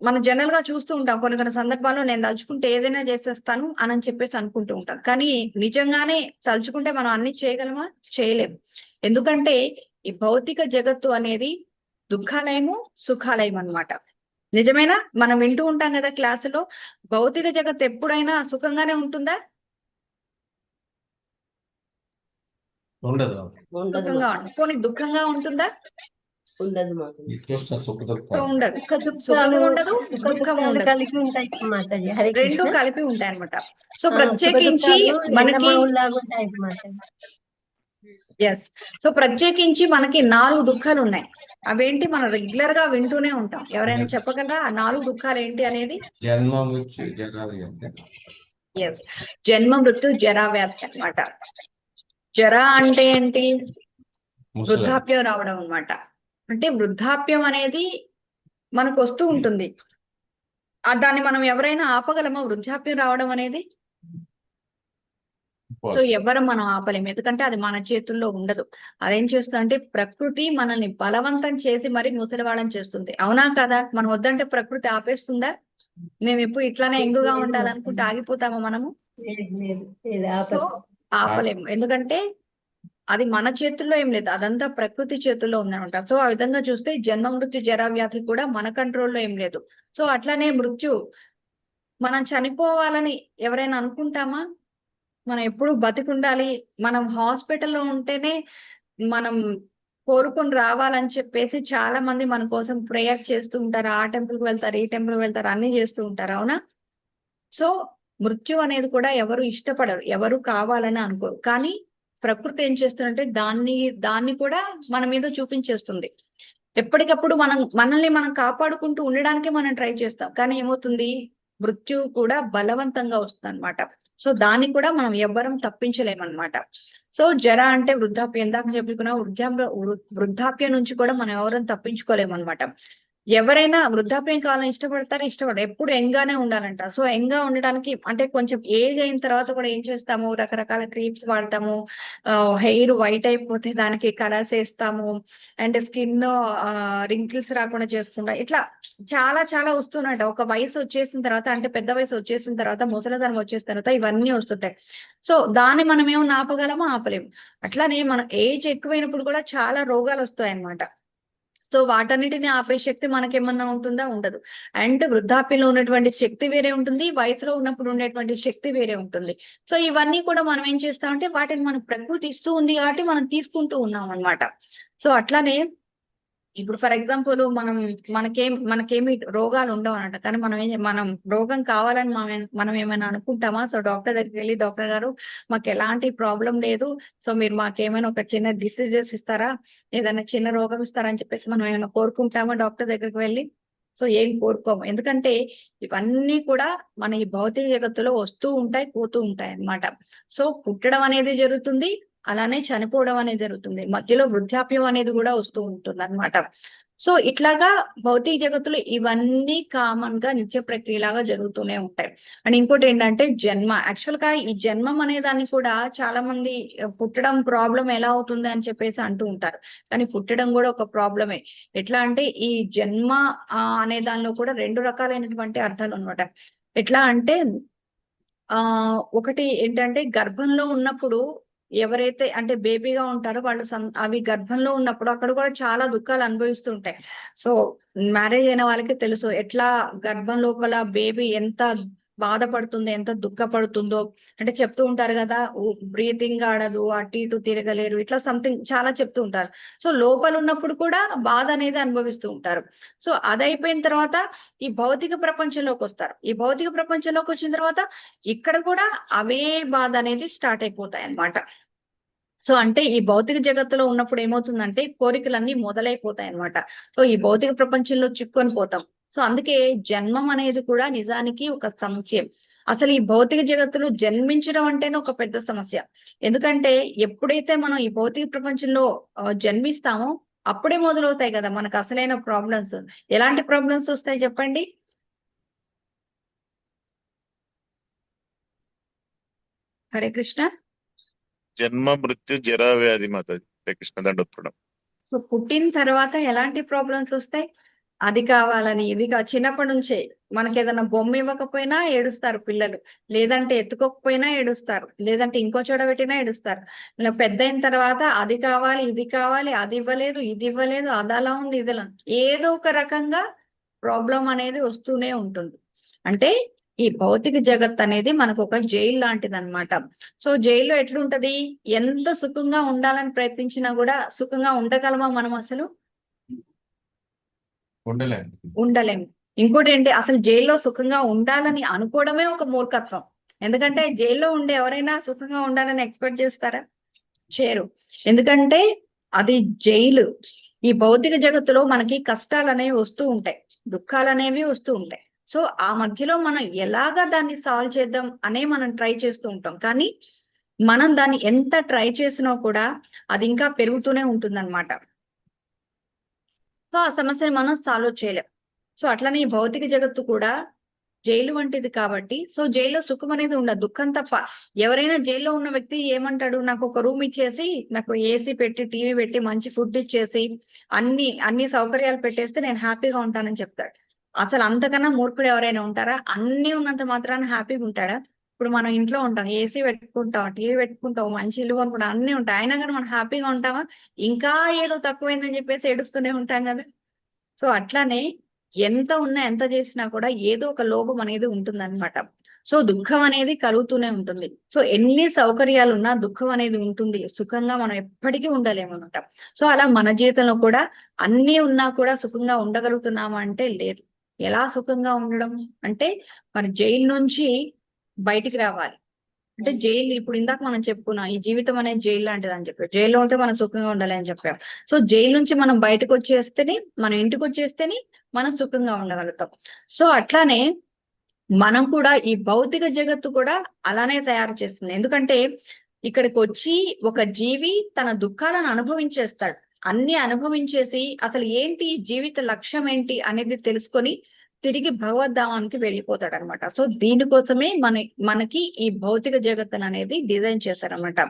Speaker 1: మనం జనరల్ గా చూస్తూ ఉంటాం కొన్ని కొన్ని సందర్భాల్లో, నేను తలుచుకుంటే ఏదైనా చేసేస్తాను అని చెప్పేసి అనుకుంటూ ఉంటాం. కానీ నిజంగానే తలుచుకుంటే మనం అన్ని చేయగలమా? చేయలేము. ఎందుకంటే ఈ భౌతిక జగత్తు అనేది దుఃఖాలయము, సుఖాలయం అన్నమాట. నిజమేనా? మనం వింటూ ఉంటాం కదా క్లాసులో, భౌతిక జగత్ ఎప్పుడైనా సుఖంగానే ఉంటుందా?
Speaker 2: ఉండదు.
Speaker 1: సుఖంగా ఉంటుంది. పోనీ దుఃఖంగా ఉంటుందా?
Speaker 8: ఉండదు మాకు.
Speaker 1: సో ఉండదు. సుఖము ఉండదు, దుఃఖము ఉండదు,
Speaker 3: కలిపి ఉంటాయి మాతాజీ. హరే
Speaker 1: రెండు
Speaker 3: కృష్ణ.
Speaker 1: కలిపి ఉంటాయి అనమాట. సో ప్రత్యేకించి మనకి
Speaker 3: ఉంటాయి మాతాజీ.
Speaker 1: ఎస్, సో ప్రత్యేకించి మనకి 4 దుఃఖాలు ఉన్నాయి. అవేంటి మనం రెగ్యులర్ గా వింటూనే ఉంటాం. ఎవరైనా చెప్పగలరా ఆ 4 దుఃఖాలు ఏంటి అనేది?
Speaker 2: జన్మ, మృత్యు, జరా, వ్యాధి.
Speaker 1: ఎస్, జన్మ, మృత్యు, జరా, వ్యాధి అన్నమాట. జరా అంటే ఏంటి? వృద్ధాప్యం రావడం అన్నమాట. అంటే వృద్ధాప్యం అనేది మనకు వస్తూ ఉంటుంది. దాన్ని మనం ఎవరైనా ఆపగలమా? వృద్ధాప్యం రావడం అనేది సో ఎవరు మనం ఆపలేము, ఎందుకంటే అది మన చేతుల్లో ఉండదు. అదేం చేస్తుందంటే ప్రకృతి మనల్ని బలవంతం చేసి మరి ముసలివాళ్ళని చేస్తుంది. అవునా కదా? మనం వద్దంటే ప్రకృతి ఆపేస్తుందా? మేము ఎప్పుడు ఇట్లానే ఎంగుగా ఉండాలనుకుంటే ఆగిపోతామా మనము? సో ఆపలేము, ఎందుకంటే అది మన చేతుల్లో ఏం లేదు, అదంతా ప్రకృతి చేతుల్లో ఉందనమాట. సో ఆ విధంగా చూస్తే జన్మ, మృత్యు, జరా, వ్యాధి కూడా మన కంట్రోల్లో ఏం లేదు. సో అట్లానే మృత్యు, మనం చనిపోవాలని ఎవరైనా అనుకుంటామా? మనం ఎప్పుడు బతికుండాలి, మనం హాస్పిటల్లో ఉంటేనే మనం కోరుకొని రావాలని చెప్పేసి చాలా మంది మన కోసం ప్రేయర్ చేస్తూ ఉంటారు. ఆ టెంపుల్ కి వెళ్తారు, ఈ టెంపుల్ కి వెళ్తారు, అన్ని చేస్తూ ఉంటారు. అవునా? సో మృత్యు అనేది కూడా ఎవరు ఇష్టపడరు, ఎవరు కావాలని అనుకోరు. కానీ ప్రకృతి ఏం చేస్తుందంటే దాన్ని కూడా మన మీద చూపించేస్తుంది. ఎప్పటికప్పుడు మనల్ని మనం కాపాడుకుంటూ ఉండడానికి మనం ట్రై చేస్తాం. కానీ ఏమవుతుంది, మృత్యు కూడా బలవంతంగా వస్తుంది అనమాట. సో దాన్ని కూడా మనం ఎవ్వరం తప్పించలేమన్నమాట. సో జర అంటే వృద్ధాప్యం, ఇందాక చెప్పుకున్న వృద్ధాప్యం నుంచి కూడా మనం ఎవరం తప్పించుకోలేమన్నమాట. ఎవరైనా వృద్ధాప్యం కాలం ఇష్టపడరు, ఎప్పుడు యంగ్ గానే ఉండాలంట. సో యంగ్ గా ఉండడానికి అంటే కొంచెం ఏజ్ అయిన తర్వాత కూడా ఏం చేస్తాము, రకరకాల క్రీమ్స్ వాడతాము, హెయిర్ వైట్ అయిపోతే దానికి కలర్స్ వేస్తాము, అండ్ స్కిన్ రింకిల్స్ రాకుండా చేసుకుంటాం. ఇట్లా చాలా చాలా వస్తున్నాయంట. ఒక వయసు వచ్చేసిన తర్వాత, అంటే పెద్ద వయసు వచ్చేసిన తర్వాత, ముసలితనం వచ్చేసిన తర్వాత ఇవన్నీ వస్తుంటాయి. సో దాన్ని మనం ఏమన్నా ఆపగలమో ఆపలేము. అట్లానే మన ఏజ్ ఎక్కువైనప్పుడు కూడా చాలా రోగాలు వస్తాయి అన్నమాట. సో వాటన్నిటిని ఆపే శక్తి మనకేమన్నా ఉంటుందా? ఉండదు. అండ్ వృద్ధాప్యంలో ఉన్నటువంటి శక్తి వేరే ఉంటుంది, వయసులో ఉన్నప్పుడు ఉండేటువంటి శక్తి వేరే ఉంటుంది. సో ఇవన్నీ కూడా మనం ఏం చేస్తామంటే వాటిని మన ప్రకృతి ఇస్తూ ఉంది కాబట్టి మనం తీసుకుంటూ ఉన్నాం అన్నమాట. సో అట్లానే ఇప్పుడు ఫర్ ఎగ్జాంపుల్ మనకేమి రోగాలు ఉండవు అన్నమాట. కానీ మనం రోగం కావాలని మనం ఏమైనా అనుకుంటామా? సో డాక్టర్ దగ్గరికి వెళ్ళి, డాక్టర్ గారు మాకు ఎలాంటి ప్రాబ్లం లేదు, సో మీరు మాకేమైనా ఒక చిన్న డిసీజెస్ ఇస్తారా, ఏదైనా చిన్న రోగం ఇస్తారా అని చెప్పేసి మనం ఏమైనా కోరుకుంటామా డాక్టర్ దగ్గరికి వెళ్ళి? సో ఏం కోరుకోము. ఎందుకంటే ఇవన్నీ కూడా మన ఈ భౌతిక జగత్తులో వస్తూ ఉంటాయి, పోతూ ఉంటాయి అన్నమాట. సో పుట్టడం అనేది జరుగుతుంది, అలానే చనిపోవడం అనేది జరుగుతుంది, మధ్యలో వృద్ధాప్యం అనేది కూడా వస్తూ ఉంటుంది అన్నమాట. సో ఇట్లాగా భౌతిక జగత్తులో ఇవన్నీ కామన్ గా నిత్య ప్రక్రియలాగా జరుగుతూనే ఉంటాయి. అండ్ ఇంకోటి ఏంటంటే జన్మ. యాక్చువల్ గా ఈ జన్మం అనే దాన్ని కూడా చాలా మంది పుట్టడం ప్రాబ్లం ఎలా అవుతుంది అని చెప్పేసి అంటూ ఉంటారు. కానీ పుట్టడం కూడా ఒక ప్రాబ్లమే. ఎట్లా అంటే ఈ జన్మ అనే దానిలో కూడా రెండు రకాలైనటువంటి అర్థాలు అన్నమాట. ఎట్లా అంటే ఒకటి ఏంటంటే గర్భంలో ఉన్నప్పుడు ఎవరైతే అంటే బేబీగా ఉంటారో వాళ్ళు అవి గర్భంలో ఉన్నప్పుడు అక్కడ కూడా చాలా దుఃఖాలు అనుభవిస్తుంటాయి. సో మ్యారేజ్ అయిన వాళ్ళకి తెలుసు ఎట్లా గర్భం లోపల బేబీ ఎంత బాధపడుతుందో, ఎంత దుఃఖపడుతుందో. అంటే చెప్తూ ఉంటారు కదా, బ్రీతింగ్ ఆడదు, అటు ఇటు తిరగలేరు, ఇట్లా సంథింగ్ చాలా చెప్తూ ఉంటారు. సో లోపల ఉన్నప్పుడు కూడా బాధ అనేది అనుభవిస్తూ ఉంటారు. సో అదైపోయిన తర్వాత ఈ భౌతిక ప్రపంచంలోకి వస్తారు. ఈ భౌతిక ప్రపంచంలోకి వచ్చిన తర్వాత ఇక్కడ కూడా అవే బాధ అనేది స్టార్ట్ అయిపోతాయి అన్నమాట. సో అంటే ఈ భౌతిక జగత్తులో ఉన్నప్పుడు ఏమవుతుందంటే కోరికలన్నీ మొదలైపోతాయి అన్నమాట. సో ఈ భౌతిక ప్రపంచంలో చిక్కుకొని పోతాం. సో అందుకే జన్మం అనేది కూడా నిజానికి ఒక సమస్య. అసలు ఈ భౌతిక జగత్తులో జన్మించడం అంటేనే ఒక పెద్ద సమస్య. ఎందుకంటే ఎప్పుడైతే మనం ఈ భౌతిక ప్రపంచంలో జన్మిస్తామో అప్పుడే మొదలవుతాయి కదా మనకు అసలైన ప్రాబ్లమ్స్. ఎలాంటి ప్రాబ్లమ్స్ వస్తాయి చెప్పండి? హరే కృష్ణ.
Speaker 13: జన్మ మృత్యు జరా వ్యాధి మాతాజీ. హరే కృష్ణ దండోత్పడం.
Speaker 1: సో పుట్టిన తర్వాత ఎలాంటి ప్రాబ్లమ్స్ వస్తాయి? అది కావాలని, ఇది చిన్నప్పటి నుంచే మనకి ఏదైనా బొమ్మ ఇవ్వకపోయినా ఏడుస్తారు పిల్లలు, లేదంటే ఎత్తుకోకపోయినా ఏడుస్తారు, లేదంటే ఇంకో చోట పెట్టినా ఏడుస్తారు. ఇలా పెద్ద అయిన తర్వాత అది కావాలి, ఇది కావాలి, అది ఇవ్వలేదు, ఇది ఇవ్వలేదు, అది అలా ఉంది, ఇది అలా ఉంది. ఏదో ఒక రకంగా ప్రాబ్లం అనేది వస్తూనే ఉంటుంది. అంటే ఈ భౌతిక జగత్ అనేది మనకు ఒక జైలు లాంటిది అన్నమాట. సో జైల్లో ఎట్లుంటది, ఎంత సుఖంగా ఉండాలని ప్రయత్నించినా కూడా సుఖంగా ఉండగలమా మనం? అసలు ఉండలేము. ఇంకోటి ఏంటి, అసలు జైల్లో సుఖంగా ఉండాలని అనుకోవడమే ఒక మూర్ఖత్వం. ఎందుకంటే జైల్లో ఉండే ఎవరైనా సుఖంగా ఉండాలని ఎక్స్పెక్ట్ చేస్తారా? చేయరు. ఎందుకంటే అది జైలు. ఈ భౌతిక జగత్తులో మనకి కష్టాలు అనేవి వస్తూ ఉంటాయి, దుఃఖాలు అనేవి వస్తూ ఉంటాయి. సో ఆ మధ్యలో మనం ఎలాగా దాన్ని సాల్వ్ చేద్దాం అనే మనం ట్రై చేస్తూ ఉంటాం. కానీ మనం దాన్ని ఎంత ట్రై చేసినా కూడా అది ఇంకా పెరుగుతూనే ఉంటుంది అన్నమాట. సో ఆ సమస్యని మనం సాల్వ్ చేయలేం. సో అట్లనే ఈ భౌతిక జగత్తు కూడా జైలు వంటిది కాబట్టి, సో జైల్లో సుఖం అనేది ఉండదు, దుఃఖం తప్ప. ఎవరైనా జైల్లో ఉన్న వ్యక్తి ఏమంటాడు, నాకు ఒక రూమ్ ఇచ్చేసి, నాకు ఏసీ పెట్టి, టీవీ పెట్టి, మంచి ఫుడ్ ఇచ్చేసి, అన్ని సౌకర్యాలు పెట్టేస్తే నేను హ్యాపీగా ఉంటానని చెప్తాడు. అసలు అంతకన్నా మూర్ఖుడు ఎవరైనా ఉంటారా? అన్ని ఉన్నంత మాత్రాన హ్యాపీగా ఉంటాడా? ఇప్పుడు మనం ఇంట్లో ఉంటాం, ఏసీ పెట్టుకుంటాం, టీవీ పెట్టుకుంటాం, మంచి ఇల్లు కొనుక్కుంటాం, అన్ని ఉంటాయి, అయినా కానీ మనం హ్యాపీగా ఉంటామా? ఇంకా ఏదో తక్కువైందని చెప్పేసి ఏడుస్తూనే ఉంటాం కదా. సో అట్లానే ఎంత ఉన్నా ఎంత చేసినా కూడా ఏదో ఒక లోపం అనేది ఉంటుంది అనమాట. సో దుఃఖం అనేది కలుగుతూనే ఉంటుంది. సో ఎన్ని సౌకర్యాలు ఉన్నా దుఃఖం అనేది ఉంటుంది. సుఖంగా మనం ఎప్పటికీ ఉండలేము అనమాట. సో అలా మన జీవితంలో కూడా అన్ని ఉన్నా కూడా సుఖంగా ఉండగలుగుతున్నామా అంటే లేదు. ఎలా సుఖంగా ఉండడం అంటే మరి జైలు నుంచి బయటికి రావాలి. అంటే జైలు ఇప్పుడు ఇందాక మనం చెప్పుకున్నాం, ఈ జీవితం అనేది జైలు లాంటిది అని చెప్పారు. జైల్లో ఉంటే మనం సుఖంగా ఉండాలి అని చెప్పాం. సో జైలు నుంచి మనం బయటకు వచ్చేస్తేనే, మన ఇంటికి వచ్చేస్తేనే మనం సుఖంగా ఉండగలుగుతాం. సో అట్లానే మనం కూడా ఈ భౌతిక జగత్తు కూడా అలానే తయారు చేస్తుంది. ఎందుకంటే ఇక్కడికి వచ్చి ఒక జీవి తన దుఃఖాలను అనుభవించేస్తాడు. అన్ని అనుభవించేసి అసలు ఏంటి జీవిత లక్ష్యం ఏంటి అనేది తెలుసుకొని తిరిగి భగవద్ధామానికి వెళ్ళిపోతాడు అనమాట. సో దీనికోసమే మనకి ఈ భౌతిక జగత్తు అనేది డిజైన్ చేశారనమాట.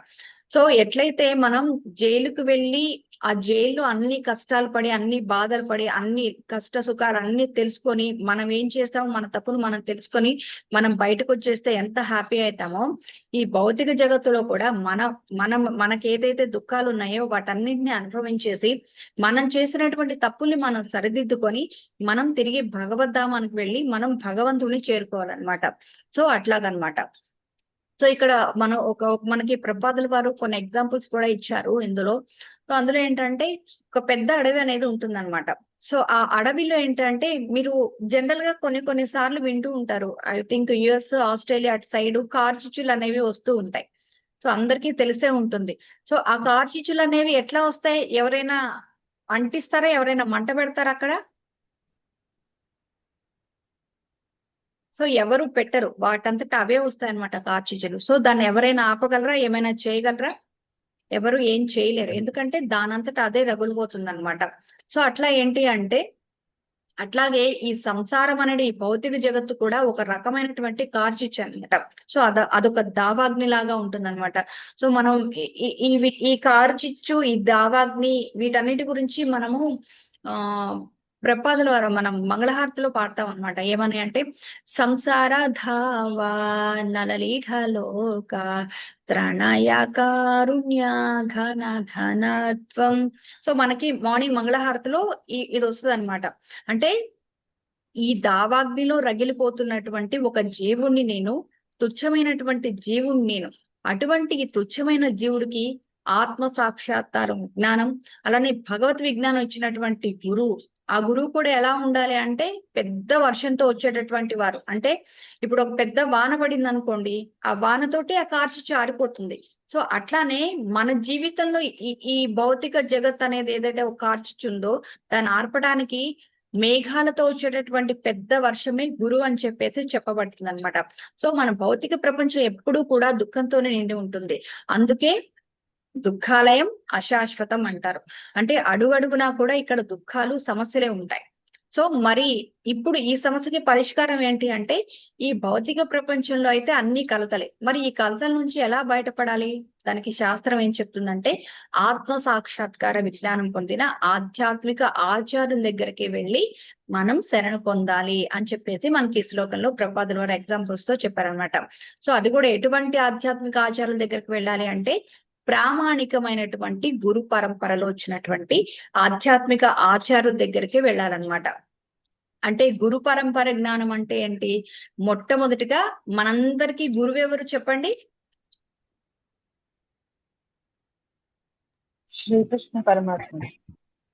Speaker 1: సో ఎట్లయితే మనం జైలుకు వెళ్ళి ఆ జైల్లో అన్ని కష్టాలు పడి, అన్ని బాధలు పడి, అన్ని కష్ట సుఖాలు అన్ని తెలుసుకొని మనం ఏం చేస్తామో మన తప్పును మనం తెలుసుకొని మనం బయటకు వచ్చేస్తే ఎంత హ్యాపీ అవుతామో, ఈ భౌతిక జగత్తులో కూడా మనకి ఏదైతే దుఃఖాలు ఉన్నాయో వాటన్నిటిని అనుభవించేసి మనం చేసినటువంటి తప్పుల్ని మనం సరిదిద్దుకొని మనం తిరిగి భగవద్ధామానికి వెళ్ళి మనం భగవంతుని చేరుకోవాలన్నమాట. సో అట్లాగనమాట. సో ఇక్కడ మనం మనకి ప్రపాదుల వారు కొన్ని ఎగ్జాంపుల్స్ కూడా ఇచ్చారు ఇందులో. సో అందులో ఏంటంటే ఒక పెద్ద అడవి అనేది ఉంటుందన్నమాట. సో ఆ అడవిలో ఏంటంటే మీరు జనరల్ గా కొన్ని సార్లు వింటూ ఉంటారు. ఐ థింక్ యుఎస్, ఆస్ట్రేలియా అటు సైడ్ కార్ చిచ్చులు అనేవి వస్తూ ఉంటాయి. సో అందరికీ తెలిసే ఉంటుంది. సో ఆ కార్ చిచ్చులు అనేవి ఎట్లా వస్తాయి? ఎవరైనా అంటిస్తారా? ఎవరైనా మంట పెడతారా అక్కడ? సో ఎవరు పెట్టరు, వాటంతట అవే వస్తాయి అనమాట కార్చిచ్చులు. సో దాన్ని ఎవరైనా ఆపగలరా? ఏమైనా చేయగలరా? ఎవరు ఏం చేయలేరు. ఎందుకంటే దానంతట అదే రగులిపోతుంది అనమాట. సో అట్లా ఏంటి అంటే అట్లాగే ఈ సంసారం అనేది ఈ భౌతిక జగత్తు కూడా ఒక రకమైనటువంటి కార్చిచ్చు అనమాట. సో అదొక దావాగ్ని లాగా ఉంటుంది అనమాట. సో మనం ఈ కార్చిచ్చు, ఈ దావాగ్ని వీటన్నిటి గురించి మనము ప్రపాదుల వారు మనం మంగళహారతిలో పాడతాం అనమాట. ఏమని అంటే సంసార ధావా నలలీఢలోక త్రణయ కారుణ్య ఘన ఘనత్వం. సో మనకి మార్నింగ్ మంగళహారతిలో ఇది వస్తుంది అనమాట. అంటే ఈ దావాగ్నిలో రగిలిపోతున్నటువంటి ఒక జీవుణ్ణి నేను, తుచ్చమైనటువంటి జీవుణ్ణి నేను. అటువంటి ఈ తుచ్చమైన జీవుడికి ఆత్మ సాక్షాత్కారం జ్ఞానం, అలానే భగవత్ విజ్ఞానం ఇచ్చినటువంటి గురువు. ఆ గురువు కూడా ఎలా ఉండాలి అంటే పెద్ద వర్షంతో వచ్చేటటువంటి వారు. అంటే ఇప్పుడు ఒక పెద్ద వాన పడింది అనుకోండి, ఆ వానతోటి ఆ కార్చిచ్చు ఆరిపోతుంది. సో అట్లానే మన జీవితంలో ఈ భౌతిక జగత్ అనేది ఏదైతే ఒక కార్చిచ్చు ఉందో దాన్ని ఆర్పడానికి మేఘాలతో వచ్చేటటువంటి పెద్ద వర్షమే గురువు అని చెప్పేసి చెప్పబడుతుంది అనమాట. సో మన భౌతిక ప్రపంచం ఎప్పుడూ కూడా దుఃఖంతోనే నిండి ఉంటుంది. అందుకే దుఃఖాలయం అశాశ్వతం అంటారు. అంటే అడుగడుగునా కూడా ఇక్కడ దుఃఖాలు, సమస్యలే ఉంటాయి. సో మరి ఇప్పుడు ఈ సమస్యకి పరిష్కారం ఏంటి అంటే ఈ భౌతిక ప్రపంచంలో అయితే అన్ని కలతలే. మరి ఈ కలతల నుంచి ఎలా బయటపడాలి? దానికి శాస్త్రం ఏం చెప్తుందంటే ఆత్మ సాక్షాత్కార విజ్ఞానం పొందిన ఆధ్యాత్మిక ఆచార్యుల దగ్గరికి వెళ్ళి మనం శరణు పొందాలి అని చెప్పేసి మనకి ఈ శ్లోకంలో ప్రపాదుల వారు ఎగ్జాంపుల్స్ తో చెప్పారనమాట. సో అది కూడా ఎటువంటి ఆధ్యాత్మిక ఆచార్యుల దగ్గరికి వెళ్ళాలి అంటే ప్రామాణికమైనటువంటి గురు పరంపరలో వచ్చినటువంటి ఆధ్యాత్మిక ఆచార్యుల దగ్గరికి వెళ్ళాలన్నమాట. అంటే గురు పరంపర జ్ఞానం అంటే ఏంటి? మొట్టమొదటిగా మనందరికీ గురువు ఎవరు చెప్పండి?
Speaker 9: శ్రీకృష్ణ పరమాత్మ,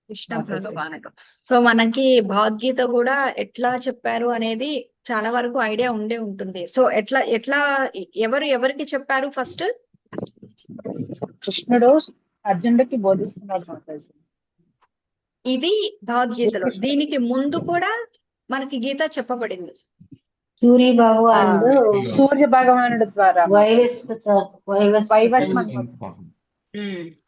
Speaker 1: కృష్ణ భగవానుడు. సో మనకి భగవద్గీత కూడా ఎట్లా చెప్పారు అనేది చాలా వరకు ఐడియా ఉండే ఉంటుంది. సో ఎట్లా ఎవరికి చెప్పారు? ఫస్ట్
Speaker 9: కృష్ణుడు అర్జునుడికి బోధిస్తున్నాడు మాతాజీ.
Speaker 1: ఇది భగవద్గీతలో. దీనికి ముందు కూడా మనకి గీత చెప్పబడింది.
Speaker 9: సూర్య భగవానుడి ద్వారా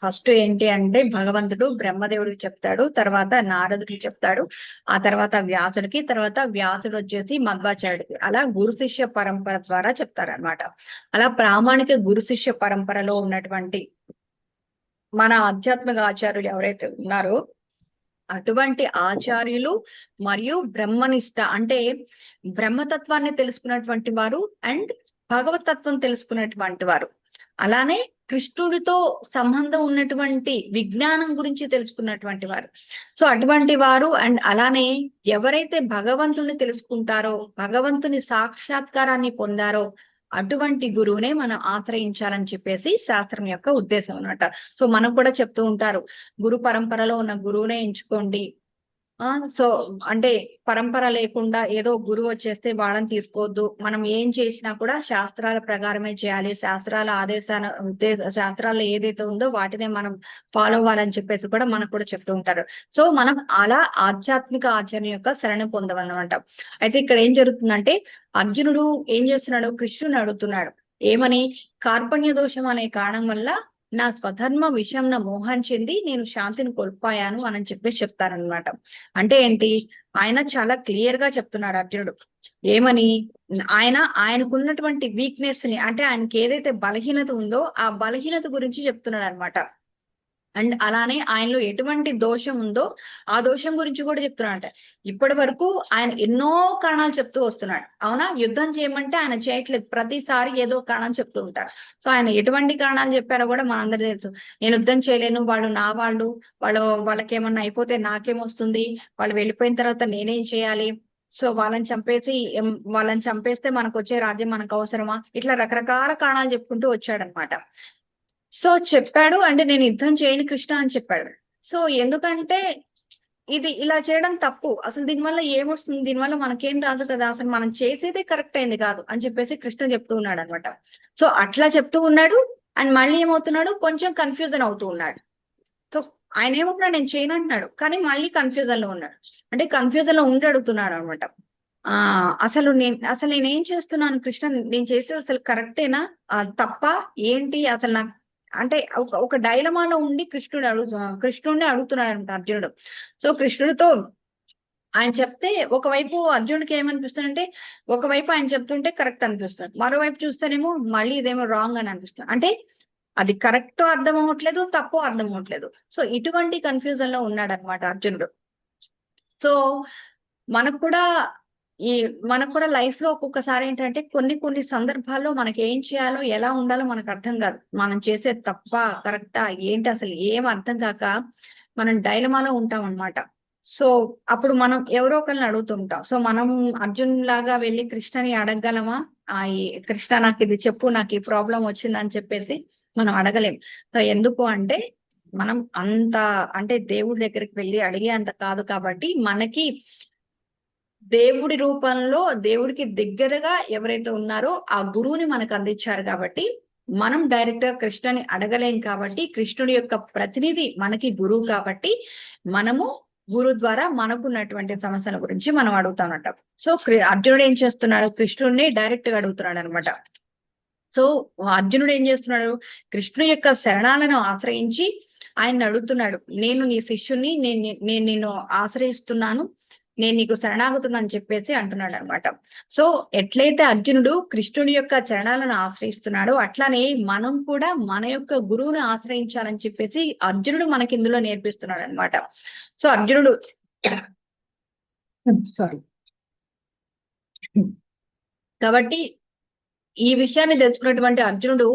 Speaker 1: ఫస్ట్ ఏంటి అంటే భగవంతుడు బ్రహ్మదేవుడికి చెప్తాడు, తర్వాత నారదుడికి చెప్తాడు, ఆ తర్వాత వ్యాసుడికి, తర్వాత వ్యాసుడు వచ్చేసి మధ్వాచార్యుడికి. అలా గురు శిష్య పరంపర ద్వారా చెప్తారనమాట. అలా ప్రామాణిక గురు శిష్య పరంపరలో ఉన్నటువంటి మన ఆధ్యాత్మిక ఆచార్యులు ఎవరైతే ఉన్నారో అటువంటి ఆచార్యులు మరియు బ్రహ్మనిష్ట అంటే బ్రహ్మతత్వాన్ని తెలుసుకున్నటువంటి వారు అండ్ భగవతత్వం తెలుసుకున్నటువంటి వారు, అలానే కృష్ణుడితో సంబంధం ఉన్నటువంటి విజ్ఞానం గురించి తెలుసుకున్నటువంటి వారు. సో అటువంటి వారు అండ్ అలానే ఎవరైతే భగవంతుని తెలుసుకుంటారో, భగవంతుని సాక్షాత్కారాన్ని పొందారో అటువంటి గురువునే మనం ఆశ్రయించాలని చెప్పేసి శాస్త్రం యొక్క ఉద్దేశం అన్నమాట. సో మనకు కూడా చెప్తూ ఉంటారు, గురు పరంపరలో ఉన్న గురువునే ఎంచుకోండి. సో అంటే పరంపర లేకుండా ఏదో గురువు వచ్చేస్తే వాళ్ళని తీసుకోవద్దు. మనం ఏం చేసినా కూడా శాస్త్రాల ప్రకారమే చేయాలి. శాస్త్రాల శాస్త్రాల్లో ఏదైతే ఉందో వాటినే మనం ఫాలో అవ్వాలని చెప్పేసి కూడా మనకు కూడా చెప్తూ ఉంటారు. సో మనం అలా ఆధ్యాత్మిక ఆచరణ యొక్క శరణ పొందమన్నమాట. అయితే ఇక్కడ ఏం జరుగుతుందంటే అర్జునుడు ఏం చేస్తున్నాడు, కృష్ణుని అడుగుతున్నాడు ఏమని, కార్పణ్య దోషం అనే కారణం వల్ల నా స్వధర్మ విషయంన మోహం చెంది నేను శాంతిని కోల్పోయాను అని చెప్పేసి చెప్తారనమాట. అంటే ఏంటి, ఆయన చాలా క్లియర్ గా చెప్తున్నాడు అర్జునుడు ఏమని, ఆయనకున్నటువంటి వీక్నెస్ ని, అంటే ఆయనకి ఏదైతే బలహీనత ఉందో ఆ బలహీనత గురించి చెప్తున్నాడు అనమాట. అండ్ అలానే ఆయనలో ఎటువంటి దోషం ఉందో ఆ దోషం గురించి కూడా చెప్తున్నాడు. ఇప్పటి వరకు ఆయన ఎన్నో కారణాలు చెప్తూ వస్తున్నాడు. అవునా, యుద్ధం చేయమంటే ఆయన చేయట్లేదు, ప్రతిసారి ఏదో కారణం చెప్తూ ఉంటారు. సో ఆయన ఎటువంటి కారణాలు చెప్పారో కూడా మనందరికీ తెలుసు. నేను యుద్ధం చేయలేను, వాళ్ళు నా వాళ్ళకి ఏమన్నా అయిపోతే నాకేమొస్తుంది, వాళ్ళు వెళ్ళిపోయిన తర్వాత నేనేం చేయాలి, సో వాళ్ళని చంపేస్తే మనకు వచ్చే రాజ్యం మనకు అవసరమా, ఇట్లా రకరకాల కారణాలు చెప్పుకుంటూ వచ్చాడనమాట. సో చెప్పాడు అంటే నేను యుద్ధం చేయను కృష్ణ అని చెప్పాడు. సో ఎందుకంటే ఇది ఇలా చేయడం తప్పు, అసలు దీనివల్ల ఏమొస్తుంది, దీనివల్ల మనకేం రాదు కదా, అసలు మనం చేసేదే కరెక్ట్ అయింది కాదు అని చెప్పేసి కృష్ణ చెప్తూ ఉన్నాడు అనమాట. సో అట్లా చెప్తూ ఉన్నాడు. అండ్ మళ్ళీ ఏమవుతున్నాడు, కొంచెం కన్ఫ్యూజన్ అవుతూ ఉన్నాడు. సో ఆయన ఏమవుతున్నాడు, నేను చేయను అంటున్నాడు, కానీ మళ్ళీ కన్ఫ్యూజన్ లో ఉన్నాడు. అంటే కన్ఫ్యూజన్ లో ఉండి అడుగుతున్నాడు అనమాట. అసలు నేనేం చేస్తున్నాను కృష్ణ, నేను చేసేది అసలు కరెక్టేనా తప్ప ఏంటి అసలు నాకు, అంటే ఒక డైలమాలో ఉండి కృష్ణుడిని అడుగుతున్నాడు అంట అర్జునుడు. సో కృష్ణుడితో ఆయన చెప్తే ఒకవైపు అర్జునుడికి ఏమనిపిస్తుంది అంటే, ఒకవైపు ఆయన చెప్తుంటే కరెక్ట్ అనిపిస్తుంది, మరోవైపు చూస్తేనేమో మళ్ళీ ఇదేమో రాంగ్ అని అనిపిస్తుంది. అంటే అది కరెక్ట్ అర్థం అవ్వట్లేదు, తప్పు అర్థం అవ్వట్లేదు. సో ఇటువంటి కన్ఫ్యూజన్ లో ఉన్నాడు అనమాట అర్జునుడు. సో మనకు కూడా లైఫ్ లో ఒక్కొక్కసారి ఏంటంటే కొన్ని సందర్భాల్లో మనకి ఏం చేయాలో ఎలా ఉండాలో మనకు అర్థం కాదు. మనం చేసే తప్ప కరెక్టా ఏంటి అసలు ఏం అర్థం కాక మనం డైలమాలో ఉంటాం అనమాట. సో అప్పుడు మనం ఎవరో ఒకరిని అడుగుతుంటాం. సో మనం అర్జున్ లాగా వెళ్ళి కృష్ణని అడగగలమా, కృష్ణ నాకు ఇది చెప్పు, నాకు ఈ ప్రాబ్లం వచ్చిందని చెప్పేసి మనం అడగలేం. సో ఎందుకు అంటే మనం అంటే దేవుడి దగ్గరికి వెళ్ళి అడిగే అంత కాదు కాబట్టి, మనకి దేవుడి రూపంలో దేవుడికి దగ్గరగా ఎవరైతే ఉన్నారో ఆ గురువుని మనకు అందించారు కాబట్టి మనం డైరెక్ట్ గా కృష్ణుని అడగలేం. కాబట్టి కృష్ణుడి యొక్క ప్రతినిధి మనకి గురువు కాబట్టి మనము గురు ద్వారా మనకున్నటువంటి సమస్యల గురించి మనం అడుగుతామన్నమాట. సో అర్జునుడు ఏం చేస్తున్నాడు, కృష్ణుడిని డైరెక్ట్ గా అడుగుతున్నాడు అనమాట. సో అర్జునుడు ఏం చేస్తున్నాడు, కృష్ణుడి యొక్క శరణాలను ఆశ్రయించి ఆయన అడుగుతున్నాడు, నేను నీ శిష్యుని, నేను నిన్ను ఆశ్రయిస్తున్నాను, నేను నీకు శరణాగుతున్నాను చెప్పేసి అంటున్నాడు అనమాట. సో ఎట్లయితే అర్జునుడు కృష్ణుడి యొక్క చరణాలను ఆశ్రయిస్తున్నాడో అట్లానే మనం కూడా మన యొక్క గురువుని ఆశ్రయించాలని చెప్పేసి అర్జునుడు మనకి ఇందులో నేర్పిస్తున్నాడు అనమాట. సో అర్జునుడు కాబట్టి ఈ విషయాన్ని తెలుసుకున్నటువంటి అర్జునుడు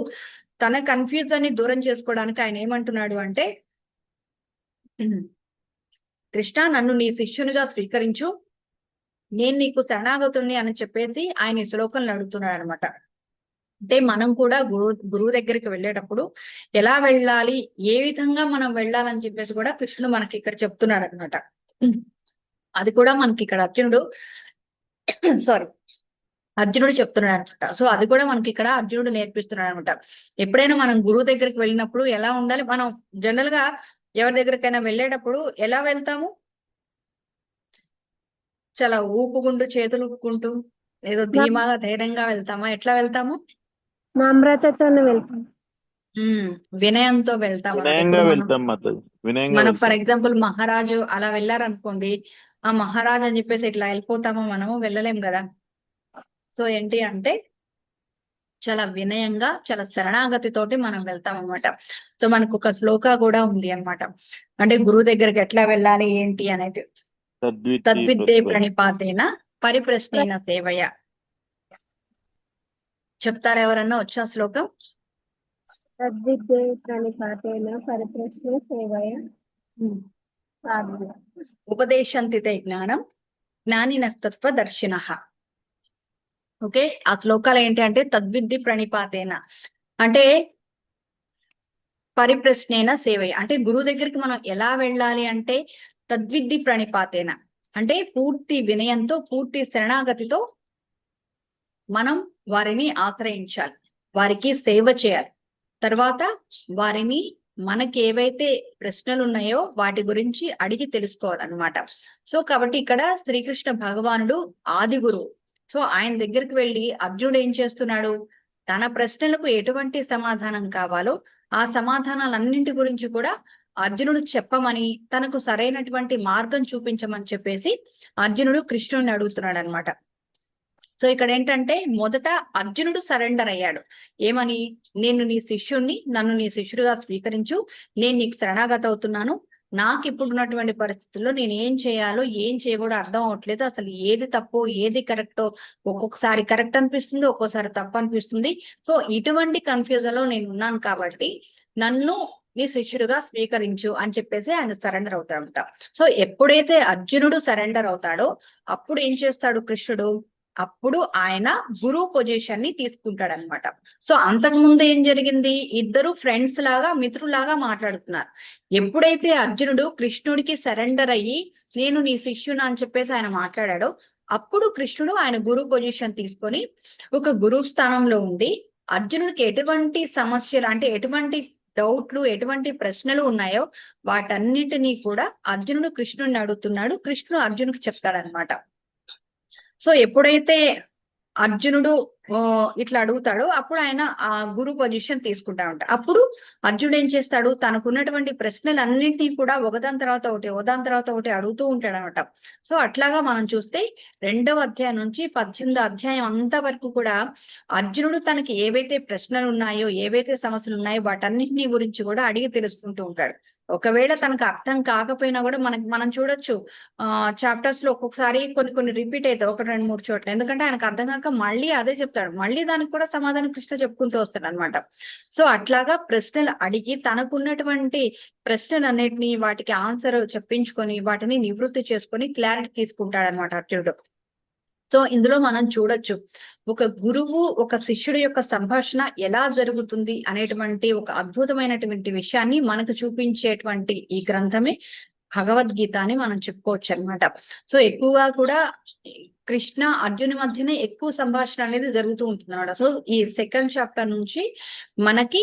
Speaker 1: తన కన్ఫ్యూజన్ ని దూరం చేసుకోవడానికి ఆయన ఏమంటున్నాడు అంటే, కృష్ణ నన్ను నీ శిష్యునిగా స్వీకరించు, నేను నీకు శరణాగతుణ్ణి అని చెప్పేసి ఆయన ఈ శ్లోకంలో అడుగుతున్నాడు అనమాట. అంటే మనం కూడా గురువు దగ్గరికి వెళ్ళేటప్పుడు ఎలా వెళ్ళాలి, ఏ విధంగా మనం వెళ్ళాలని చెప్పేసి కూడా కృష్ణుడు మనకి ఇక్కడ చెప్తున్నాడు అనమాట. అది కూడా మనకి ఇక్కడ అర్జునుడు చెప్తున్నాడు అనమాట. సో అది కూడా మనకి ఇక్కడ అర్జునుడు నేర్పిస్తున్నాడు అనమాట. ఎప్పుడైనా మనం గురువు దగ్గరికి వెళ్ళినప్పుడు ఎలా ఉండాలి, మనం జనరల్ గా ఎవరి దగ్గరికైనా వెళ్ళేటప్పుడు ఎలా వెళ్తాము, చాలా ఊపుకుంటూ చేతులు ఊపుకుంటూ ఏదో ధీమాగా ధైర్యంగా వెళ్తామా, ఎట్లా వెళ్తాము,
Speaker 6: నమ్రతతోనే వెళ్తాం,
Speaker 1: వినయంతో వెళ్తాం. మనం ఫర్ ఎగ్జాంపుల్ మహారాజు అలా వెళ్ళారనుకోండి, ఆ మహారాజు అని చెప్పేసి ఇట్లా వెళ్ళిపోతామో, మనము వెళ్ళలేం కదా. సో ఏంటి అంటే చాలా వినయంగా చాలా శరణాగతితోటి మనం వెళ్తాం అనమాట. సో మనకు ఒక శ్లోక కూడా ఉంది అనమాట, అంటే గురువు దగ్గరికి ఎట్లా వెళ్ళాలి ఏంటి అనేది. తద్విద్దే ప్రణిపాతేన పరిప్రశ్నేన సేవయ. చెప్తారా ఎవరన్నా వచ్చా శ్లోకం?
Speaker 6: తద్విద్యే ప్రణిపాతేన పరిప్రశ్న సేవయ సాధన.
Speaker 1: ఉపదేశంతి తే జ్ఞానం జ్ఞానినస్తత్వ దర్శిన. ఓకే, ఆ శ్లోకాలు ఏంటి అంటే తద్విద్ది ప్రణిపాతేన అంటే పరిప్రశ్నేన సేవయ, అంటే గురువు దగ్గరికి మనం ఎలా వెళ్ళాలి అంటే తద్విద్ది ప్రణిపాతేన అంటే పూర్తి వినయంతో పూర్తి శరణాగతితో మనం వారిని ఆశ్రయించాలి, వారికి సేవ చేయాలి. తర్వాత వారిని మనకి ఏవైతే ప్రశ్నలు ఉన్నాయో వాటి గురించి అడిగి తెలుసుకోవాలన్నమాట. సో కాబట్టి ఇక్కడ శ్రీకృష్ణ భగవానుడు ఆది గురువు. సో ఆయన దగ్గరికి వెళ్ళి అర్జునుడు ఏం చేస్తున్నాడు, తన ప్రశ్నలకు ఎటువంటి సమాధానం కావాలో ఆ సమాధానాలన్నింటి గురించి కూడా అర్జునుడు చెప్పమని, తనకు సరైనటువంటి మార్గం చూపించమని చెప్పేసి అర్జునుడు కృష్ణుడిని అడుగుతున్నాడు అనమాట. సో ఇక్కడ ఏంటంటే మొదట అర్జునుడు సరెండర్ అయ్యాడు. ఏమని, నేను నీ శిష్యుణ్ణి, నన్ను నీ శిష్యుడిగా స్వీకరించు, నేను నీకు శరణాగత అవుతున్నాను. నాకు ఇప్పుడు ఉన్నటువంటి పరిస్థితుల్లో నేను ఏం చేయాలో ఏం చేయకూడదో అర్థం అవట్లేదు, అసలు ఏది తప్పో ఏది కరెక్టో, ఒక్కొక్కసారి కరెక్ట్ అనిపిస్తుంది, ఒక్కోసారి తప్పు అనిపిస్తుంది. సో ఇటువంటి కన్ఫ్యూజన్ లో నేను ఉన్నాను కాబట్టి నన్ను నీ శిష్యుడిగా స్వీకరించు అని చెప్పేసి ఆయన సరెండర్ అవుతాడంట. సో ఎప్పుడైతే అర్జునుడు సరెండర్ అవుతాడో అప్పుడు ఏం చేస్తాడు కృష్ణుడు, అప్పుడు ఆయన గురువు పొజిషన్ ని తీసుకుంటాడు అనమాట. సో అంతకు ముందు ఏం జరిగింది, ఇద్దరు ఫ్రెండ్స్ లాగా మిత్రులాగా మాట్లాడుతున్నారు. ఎప్పుడైతే అర్జునుడు కృష్ణుడికి సరెండర్ అయ్యి నేను నీ శిష్యుని అని చెప్పేసి ఆయన మాట్లాడాడో అప్పుడు కృష్ణుడు ఆయన గురువు పొజిషన్ తీసుకొని ఒక గురువు స్థానంలో ఉండి అర్జునుడికి ఎటువంటి సమస్యలు అంటే ఎటువంటి డౌట్లు ఎటువంటి ప్రశ్నలు ఉన్నాయో వాటన్నిటినీ కూడా అర్జునుడు కృష్ణుడిని అడుగుతున్నాడు, కృష్ణుడు అర్జునుడికి చెప్తాడనమాట. సో ఎప్పుడైతే అర్జునుడు ఇట్లా అడుగుతాడో అప్పుడు ఆయన ఆ గురు పొజిషన్ తీసుకుంటా ఉంటాడు. అప్పుడు అర్జునుడు ఏం చేస్తాడు, తనకున్నటువంటి ప్రశ్నలన్నింటినీ కూడా ఒకదాని తర్వాత ఒకటి అడుగుతూ ఉంటాడు అనమాట. సో అట్లాగా మనం చూస్తే 2వ అధ్యాయం నుంచి 18వ అధ్యాయం అంతా వరకు కూడా అర్జునుడు తనకి ఏవైతే ప్రశ్నలు ఉన్నాయో ఏవైతే సమస్యలు ఉన్నాయో వాటన్నిటిని గురించి కూడా అడిగి తెలుసుకుంటూ ఉంటాడు. ఒకవేళ తనకు అర్థం కాకపోయినా కూడా మనం చూడొచ్చు చాప్టర్స్ లో ఒక్కొక్కసారి కొన్ని రిపీట్ అవుతాయి 1, 2, 3 చోట్ల. ఎందుకంటే ఆయనకు అర్థం కాక మళ్ళీ అదే చెప్తాడు, మళ్ళీ దానికి కూడా సమాధానం కృష్ణ చెప్పుకుంటూ వస్తాడు అనమాట. సో అట్లాగా ప్రశ్నలు అడిగి తనకున్నటువంటి ప్రశ్నలన్నిటినీ వాటికి ఆన్సర్ చెప్పించుకొని వాటిని నివృత్తి చేసుకొని క్లారిటీ తీసుకుంటాడు అనమాట అర్జునుడు. సో ఇందులో మనం చూడొచ్చు ఒక గురువు ఒక శిష్యుడి యొక్క సంభాషణ ఎలా జరుగుతుంది అనేటువంటి ఒక అద్భుతమైనటువంటి విషయాన్ని మనకు చూపించేటువంటి ఈ గ్రంథమే భగవద్గీత అని మనం చెప్పుకోవచ్చు అనమాట. సో ఎక్కువగా కూడా కృష్ణ అర్జుని మధ్యనే ఎక్కువ సంభాషణ అనేది జరుగుతూ ఉంటుంది అనమాట. సో ఈ 2nd చాప్టర్ నుంచి మనకి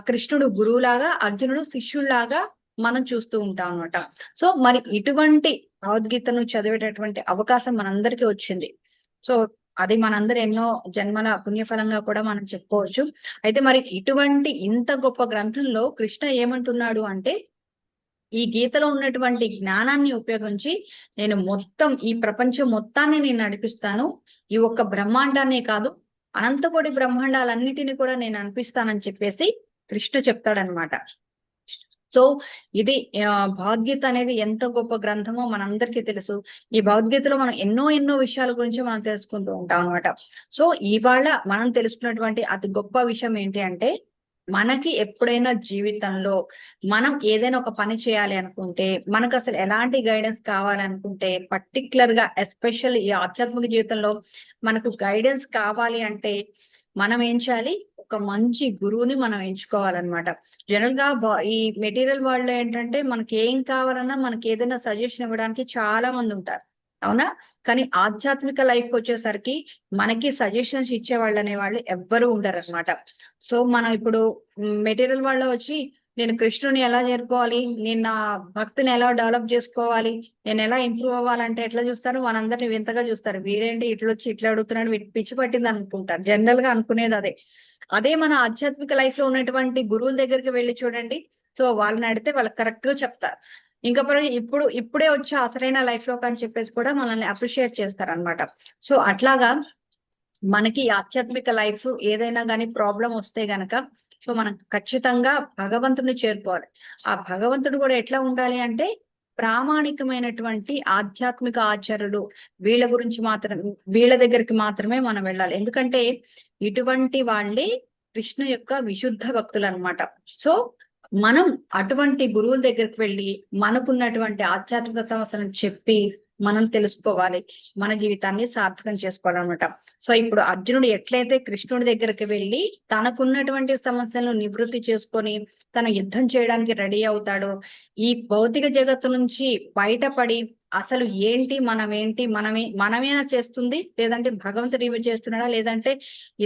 Speaker 1: కృష్ణుడు గురువులాగా అర్జునుడు శిష్యుల్లాగా మనం చూస్తూ ఉంటాం అనమాట. సో మరి ఇటువంటి భగవద్గీతను చదివేటటువంటి అవకాశం మనందరికీ వచ్చింది. సో అది మనందరూ ఎన్నో జన్మల పుణ్యఫలంగా కూడా మనం చెప్పుకోవచ్చు. అయితే మరి ఇటువంటి ఇంత గొప్ప గ్రంథంలో కృష్ణ ఏమంటున్నాడు అంటే ఈ గీతలో ఉన్నటువంటి జ్ఞానాన్ని ఉపయోగించి నేను మొత్తం ఈ ప్రపంచం మొత్తాన్ని నేను నడిపిస్తాను, ఈ ఒక్క బ్రహ్మాండాన్నే కాదు అనంతకోటి బ్రహ్మాండాలన్నిటిని కూడా నేను అనిపిస్తానని చెప్పేసి కృష్ణ చెప్తాడనమాట. సో ఇది భగవద్గీత అనేది ఎంత గొప్ప గ్రంథమో మనందరికీ తెలుసు. ఈ భగవద్గీతలో మనం ఎన్నో విషయాల గురించి మనం తెలుసుకుంటూ ఉంటాం అనమాట. సో ఇవాళ మనం తెలుసుకున్నటువంటి అతి గొప్ప విషయం ఏంటి అంటే మనకి ఎప్పుడైనా జీవితంలో మనం ఏదైనా ఒక పని చేయాలి అనుకుంటే మనకు అసలు ఎలాంటి గైడెన్స్ కావాలనుకుంటే పర్టికులర్ గా ఎస్పెషల్ ఈ ఆధ్యాత్మిక జీవితంలో మనకు గైడెన్స్ కావాలి అంటే మనం ఏం చేయాలి, ఒక మంచి గురువుని మనం ఎంచుకోవాలన్నమాట. జనరల్ గా ఈ మెటీరియల్ వరల్డ్ లో ఏంటంటే మనకి ఏం కావాలన్నా మనకి ఏదైనా సజెషన్ ఇవ్వడానికి చాలా మంది ఉంటారు, అవునా? కానీ ఆధ్యాత్మిక లైఫ్ వచ్చేసరికి మనకి సజెషన్స్ ఇచ్చే వాళ్ళు అనేవాళ్ళు ఎవ్వరూ ఉండరు అనమాట. సో మనం ఇప్పుడు మెటీరియల్ వరల్డ్ లో వచ్చి నేను కృష్ణుని ఎలా చేరుకోవాలి, నేను నా భక్తిని ఎలా డెవలప్ చేసుకోవాలి, నేను ఎలా ఇంప్రూవ్ అవ్వాలంటే ఎట్లా చూస్తారు, మనందరిని వింతగా చూస్తారు. వీడేంటి ఇట్లా వచ్చి ఇట్లా అడుగుతున్నాడు, వీటి పిచ్చి పట్టింది అనుకుంటారు. జనరల్ గా అనుకునేది అదే మన ఆధ్యాత్మిక లైఫ్ లో ఉన్నటువంటి గురువుల దగ్గరికి వెళ్ళి చూడండి. సో వాళ్ళని అడిగితే వాళ్ళకి కరెక్ట్ గా చెప్తారు. ఇంకా ఇప్పుడే వచ్చి అసలైన లైఫ్ లోకి అని చెప్పేసి కూడా మనల్ని అప్రిషియేట్ చేస్తారు అనమాట. సో అట్లాగా మనకి ఆధ్యాత్మిక లైఫ్ ఏదైనా కానీ ప్రాబ్లం వస్తే గనక సో మనం ఖచ్చితంగా భగవంతుడిని చేరుకోవాలి. ఆ భగవంతుడు కూడా ఎట్లా ఉండాలి అంటే ప్రామాణికమైనటువంటి ఆధ్యాత్మిక ఆచార్యులు వీళ్ళ దగ్గరికి మాత్రమే మనం వెళ్ళాలి. ఎందుకంటే ఇటువంటి వాళ్ళే కృష్ణ యొక్క విశుద్ధ భక్తులు అన్నమాట. సో మనం అటువంటి గురువుల దగ్గరికి వెళ్ళి మనకున్నటువంటి ఆధ్యాత్మిక సమస్యలను చెప్పి మనం తెలుసుకోవాలి, మన జీవితాన్ని సార్థకం చేసుకోవాలన్నమాట. సో ఇప్పుడు అర్జునుడు ఎట్లయితే కృష్ణుడి దగ్గరికి వెళ్ళి తనకున్నటువంటి సమస్యలను నివృత్తి చేసుకొని తన యుద్ధం చేయడానికి రెడీ అవుతాడో, ఈ భౌతిక జగత్తు నుంచి బయటపడి అసలు ఏంటి మనమేనా చేస్తుంది, లేదంటే భగవంతుడు ఇవి చేస్తున్నాడా, లేదంటే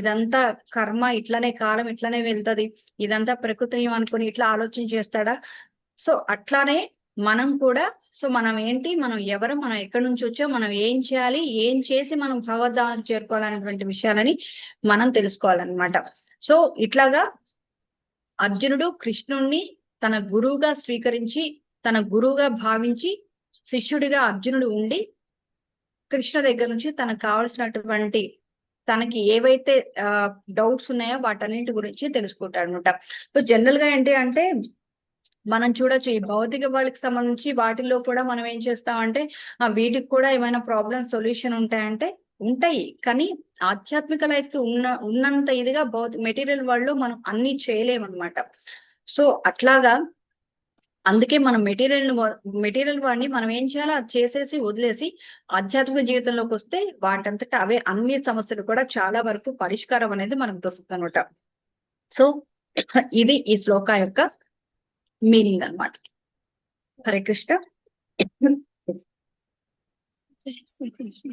Speaker 1: ఇదంతా కర్మ ఇట్లనే కాలం ఇట్లనే వెళ్తది, ఇదంతా ప్రకృతి అనుకుని ఇట్లా ఆలోచన చేస్తాడా. సో అట్లానే మనం కూడా, సో మనం ఏంటి, మనం ఎవరు, మనం ఎక్కడి నుంచి వచ్చాం, మనం ఏం చేయాలి, ఏం చేసి మనం భగవద్ధామానికి చేరుకోవాలనేటువంటి విషయాలని మనం తెలుసుకోవాలన్నమాట. సో ఇట్లాగా అర్జునుడు కృష్ణుణ్ణి తన గురువుగా స్వీకరించి, తన గురువుగా భావించి శిష్యుడిగా అర్జునుడు ఉండి కృష్ణ దగ్గర నుంచి తనకు కావలసినటువంటి తనకి ఏవైతే డౌట్స్ ఉన్నాయో వాటన్నింటి గురించి తెలుసుకుంటాడు అనమాట. సో జనరల్ గా ఏంటి అంటే మనం చూడొచ్చు ఈ భౌతిక వాళ్ళకి సంబంధించి వాటిల్లో కూడా మనం ఏం చేస్తామంటే వీటికి కూడా ఏమైనా ప్రాబ్లమ్ సొల్యూషన్ ఉంటాయంటే ఉంటాయి, కానీ ఆధ్యాత్మిక లైఫ్ కి ఉన్నంత ఇదిగా మెటీరియల్ వరల్డ్ లో మనం అన్ని చేయలేమన్నమాట. సో అట్లాగా అందుకే మనం మెటీరియల్ వాడిని మనం ఏం చేయాలో అది చేసేసి వదిలేసి ఆధ్యాత్మిక జీవితంలోకి వస్తే వాటంతటా అవే అన్ని సమస్యలు కూడా చాలా వరకు పరిష్కారం అనేది మనకు దొరుకుతుంది అనమాట. సో ఇది ఈ శ్లోక యొక్క మీనింగ్ అన్నమాట. హరే కృష్ణ.
Speaker 6: జై శ్రీకృష్ణ.